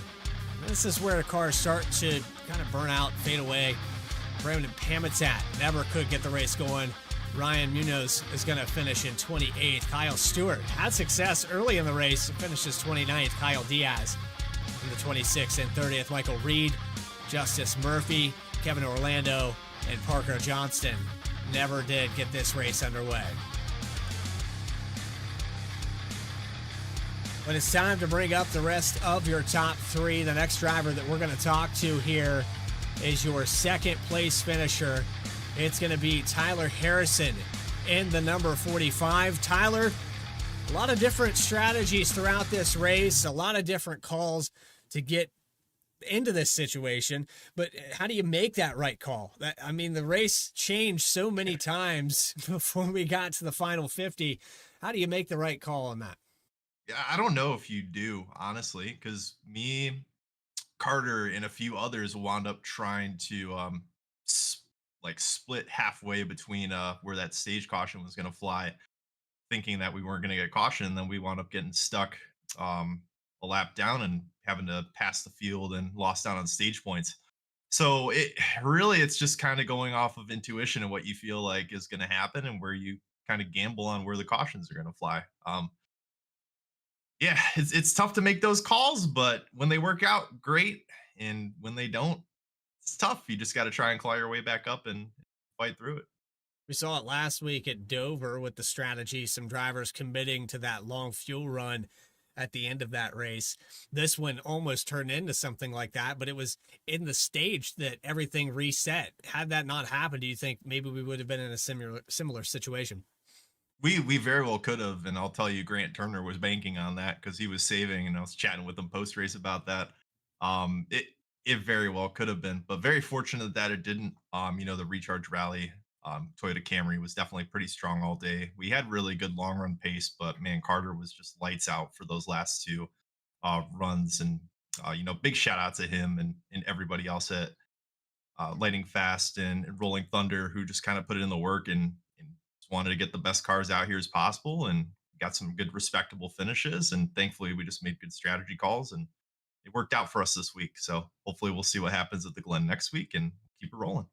This is where the cars start to kind of burn out, fade away. Brandon Pamitat never could get the race going. Ryan Munoz is going to finish in 28th. Kyle Stewart had success early in the race, finishes 29th. Kyle Diaz in the 26th and 30th. Michael Reed, Justice Murphy, Kevin Orlando, and Parker Johnston never did get this race underway. But it's time to bring up the rest of your top 3. The next driver that we're going to talk to here is your second place finisher. It's going to be Tyler Harrison in the number 45. Tyler, a lot of different strategies throughout this race, a lot of different calls to get into this situation, but how do you make that right call? I mean, the race changed so many times before we got to the final 50. How do you make the right call on that? Yeah, I don't know if you do, honestly, because me, Carter, and a few others wound up trying to split halfway between where that stage caution was going to fly, thinking that we weren't going to get caution, and then we wound up getting stuck a lap down and having to pass the field and lost out on stage points. So it's just kind of going off of intuition and what you feel like is going to happen and where you kind of gamble on where the cautions are going to fly. Yeah, it's tough to make those calls, but when they work out, great. And when they don't, it's tough. You just got to try and claw your way back up and fight through it. We saw it last week at Dover with the strategy, some drivers committing to that long fuel run at the end of that race. This one almost turned into something like that, but it was in the stage that everything reset. Had that not happened, do you think maybe we would have been in a similar situation? We very well could have, and I'll tell you, Grant Turner was banking on that because he was saving, and I was chatting with him post race about that. It very well could have been, but very fortunate that it didn't. The recharge rally, Toyota Camry was definitely pretty strong all day. We had really good long run pace, but man, Carter was just lights out for those last two runs, and big shout out to him and everybody else at Lightning Fast and Rolling Thunder, who just kind of put in the work and just wanted to get the best cars out here as possible and got some good, respectable finishes. And thankfully, we just made good strategy calls and it worked out for us this week. So hopefully, we'll see what happens at the Glen next week and keep it rolling.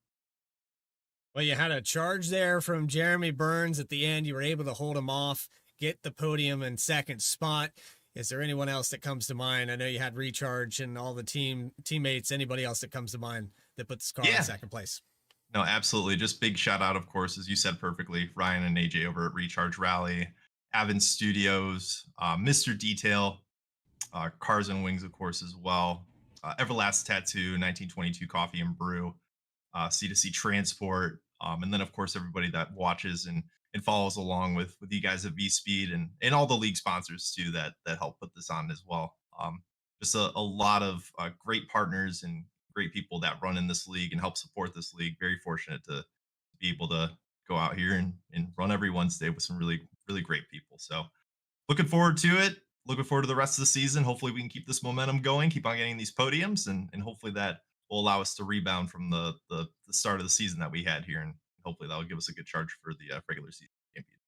Well, you had a charge there from Jeremy Burns at the end. You were able to hold him off, get the podium in second spot. Is there anyone else that comes to mind? I know you had Recharge and all the teammates. Anybody else that comes to mind that put this car in second place? No, absolutely. Just big shout out, of course, as you said perfectly, Ryan and AJ over at Recharge Rally, Avon Studios, Mr. Detail, Cars and Wings, of course, as well. Everlast Tattoo, 1922 Coffee and Brew, C2C Transport, and then of course everybody that watches and follows along with you guys at Vspeed and all the league sponsors too that help put this on as well. Just a lot of great partners and great people that run in this league and help support this league. Very fortunate to be able to go out here and run every Wednesday with some really great people. So looking forward to it. Looking forward to the rest of the season. Hopefully we can keep this momentum going, keep on getting these podiums, and hopefully that will allow us to rebound from the start of the season that we had here, and hopefully that will give us a good charge for the regular season champion.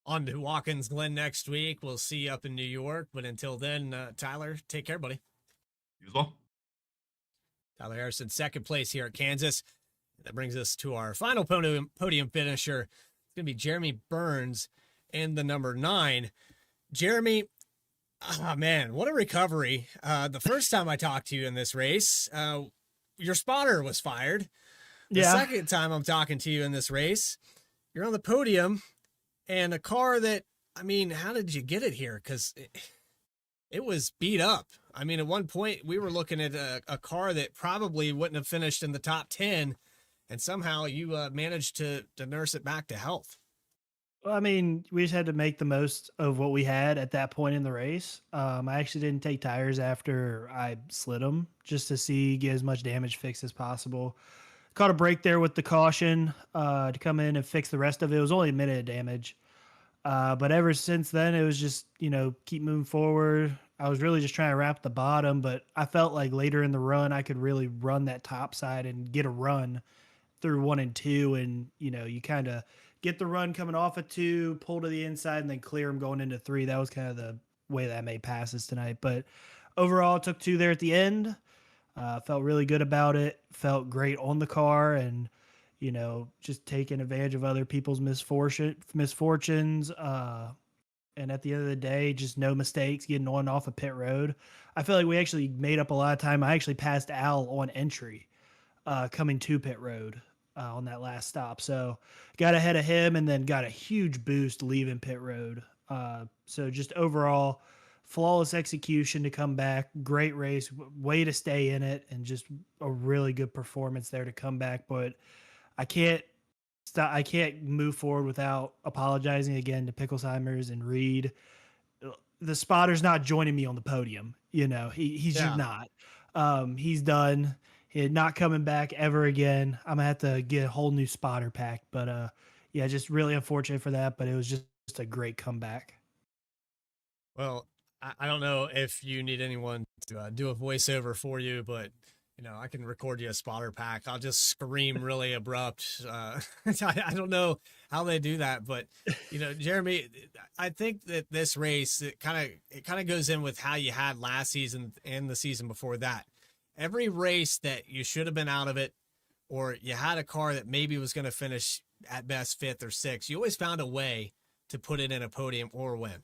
On to Watkins Glen next week. We'll see you up in New York. But until then, Tyler, take care, buddy. You as well. Tyler Harrison, second place here at Kansas. That brings us to our final podium finisher. It's going to be Jeremy Burns in the number 9. Jeremy, oh man, what a recovery. The first time I talked to you in this race, your spotter was fired. The second time I'm talking to you in this race, you're on the podium and a car that, I mean, how did you get it here? Because it was beat up. I mean, at one point we were looking at a car that probably wouldn't have finished in the top 10, and somehow you managed to nurse it back to health. Well, I mean, we just had to make the most of what we had at that point in the race. I actually didn't take tires after I slid them just to get as much damage fixed as possible. Caught a break there with the caution to come in and fix the rest of it. It was only a minute of damage. But ever since then, it was just, keep moving forward. I was really just trying to wrap the bottom, but I felt like later in the run, I could really run that top side and get a run through 1 and 2. And, you kind of get the run coming off of 2, pull to the inside, and then clear them going into 3. That was kind of the way that I made passes tonight. But overall, took 2 there at the end. Felt really good about it. Felt great on the car, and just taking advantage of other people's misfortunes. And at the end of the day, just no mistakes, getting on and off of pit road. I feel like we actually made up a lot of time. I actually passed Al on entry, coming to pit road on that last stop. So got ahead of him and then got a huge boost leaving pit road. So just overall, flawless execution to come back. Great race, way to stay in it, and just a really good performance there to come back. But I can't move forward without apologizing again to Pickleheimers and Reed. The spotter's not joining me on the podium. He's just not. He's done. He's not coming back ever again. I'm gonna have to get a whole new spotter pack. But just really unfortunate for that. But it was just a great comeback. Well, I don't know if you need anyone to do a voiceover for you, but I can record you a spotter pack. I'll just scream really abrupt. I don't know how they do that, but Jeremy, I think that this race, it kind of goes in with how you had last season and the season before that. Every race that you should have been out of it, or you had a car that maybe was going to finish at best 5th or 6th, you always found a way to put it in a podium or win.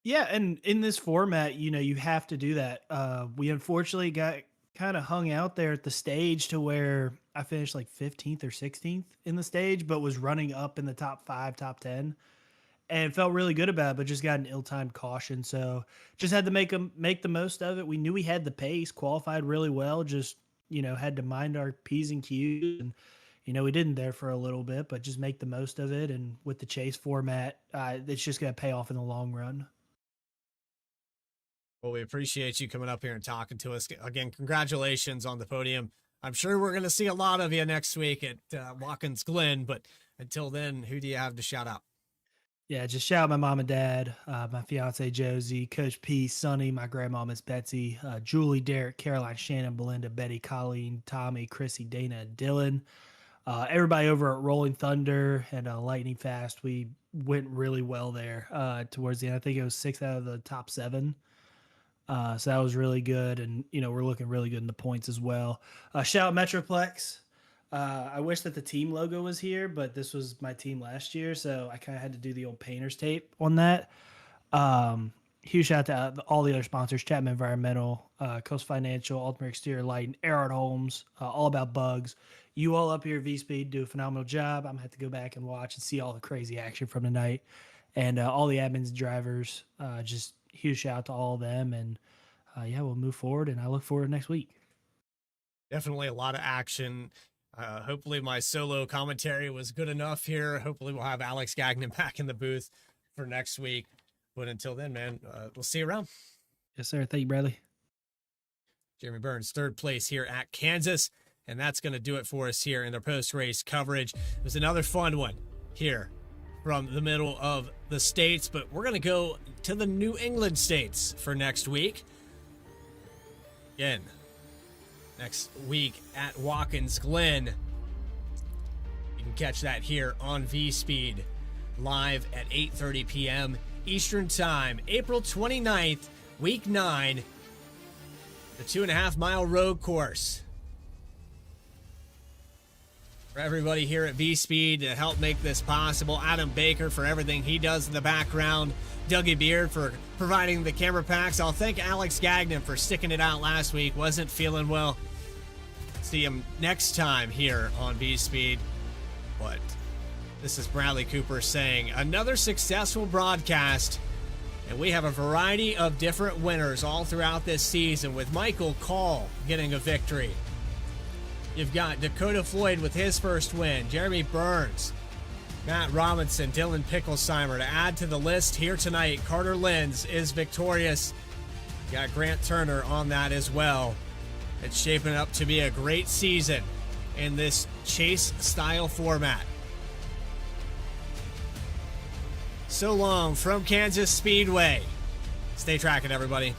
Yeah, and in this format, you have to do that. We unfortunately got kind of hung out there at the stage to where I finished like 15th or 16th in the stage, but was running up in the top 5, top 10, and felt really good about it, but just got an ill-timed caution. So just had to make the most of it. We knew we had the pace, qualified really well, just, had to mind our P's and Q's and, we didn't there for a little bit, but just make the most of it. And with the chase format, it's just going to pay off in the long run. Well, we appreciate you coming up here and talking to us. Again, congratulations on the podium. I'm sure we're going to see a lot of you next week at Watkins Glen, but until then, who do you have to shout out? Yeah, just shout out my mom and dad, my fiance Josie, Coach P, Sonny, my grandma Miss Betsy, Julie, Derek, Caroline, Shannon, Belinda, Betty, Colleen, Tommy, Chrissy, Dana, and Dylan. Everybody over at Rolling Thunder and Lightning Fast, we went really well there towards the end. I think it was 6 out of the top 7. So that was really good. And, we're looking really good in the points as well. Shout out Metroplex. I wish that the team logo was here, but this was my team last year, so I kind of had to do the old painter's tape on that. Huge shout out to all the other sponsors: Chapman Environmental, Coast Financial, Ultimate Exterior Lighting, Erhard Homes, All About Bugs. You all up here at Vspeed do a phenomenal job. I'm going to have to go back and watch and see all the crazy action from tonight. And all the admins and drivers, just huge shout out to all of them. And we'll move forward, and I look forward to next week. Definitely a lot of action. Hopefully my solo commentary was good enough here. Hopefully we'll have Alex Gagnon back in the booth for next week. But until then, man, we'll see you around. Yes, sir. Thank you, Bradley. Jeremy Burns, 3rd place here at Kansas. And that's going to do it for us here in the post-race coverage. It was another fun one here from the middle of the states. But we're going to go to the New England states for next week. Again, next week at Watkins Glen. You can catch that here on Vspeed live at 8:30 p.m. Eastern Time, April 29th, week 9, the 2.5-mile road course. For everybody here at Vspeed to help make this possible, Adam Baker for everything he does in the background, Dougie Beard for providing the camera packs. I'll thank Alex Gagnon for sticking it out last week. Wasn't feeling well. See him next time here on Vspeed. But this is Bradley Cooper saying another successful broadcast. And we have a variety of different winners all throughout this season, with Michael Call getting a victory. You've got Dakota Floyd with his first win, Jeremy Burns, Matt Robinson, Dylan Picklesheimer to add to the list here tonight. Carter Lenz is victorious. You got Grant Turner on that as well. It's shaping up to be a great season in this chase-style format. So long from Kansas Speedway. Stay tracking, everybody.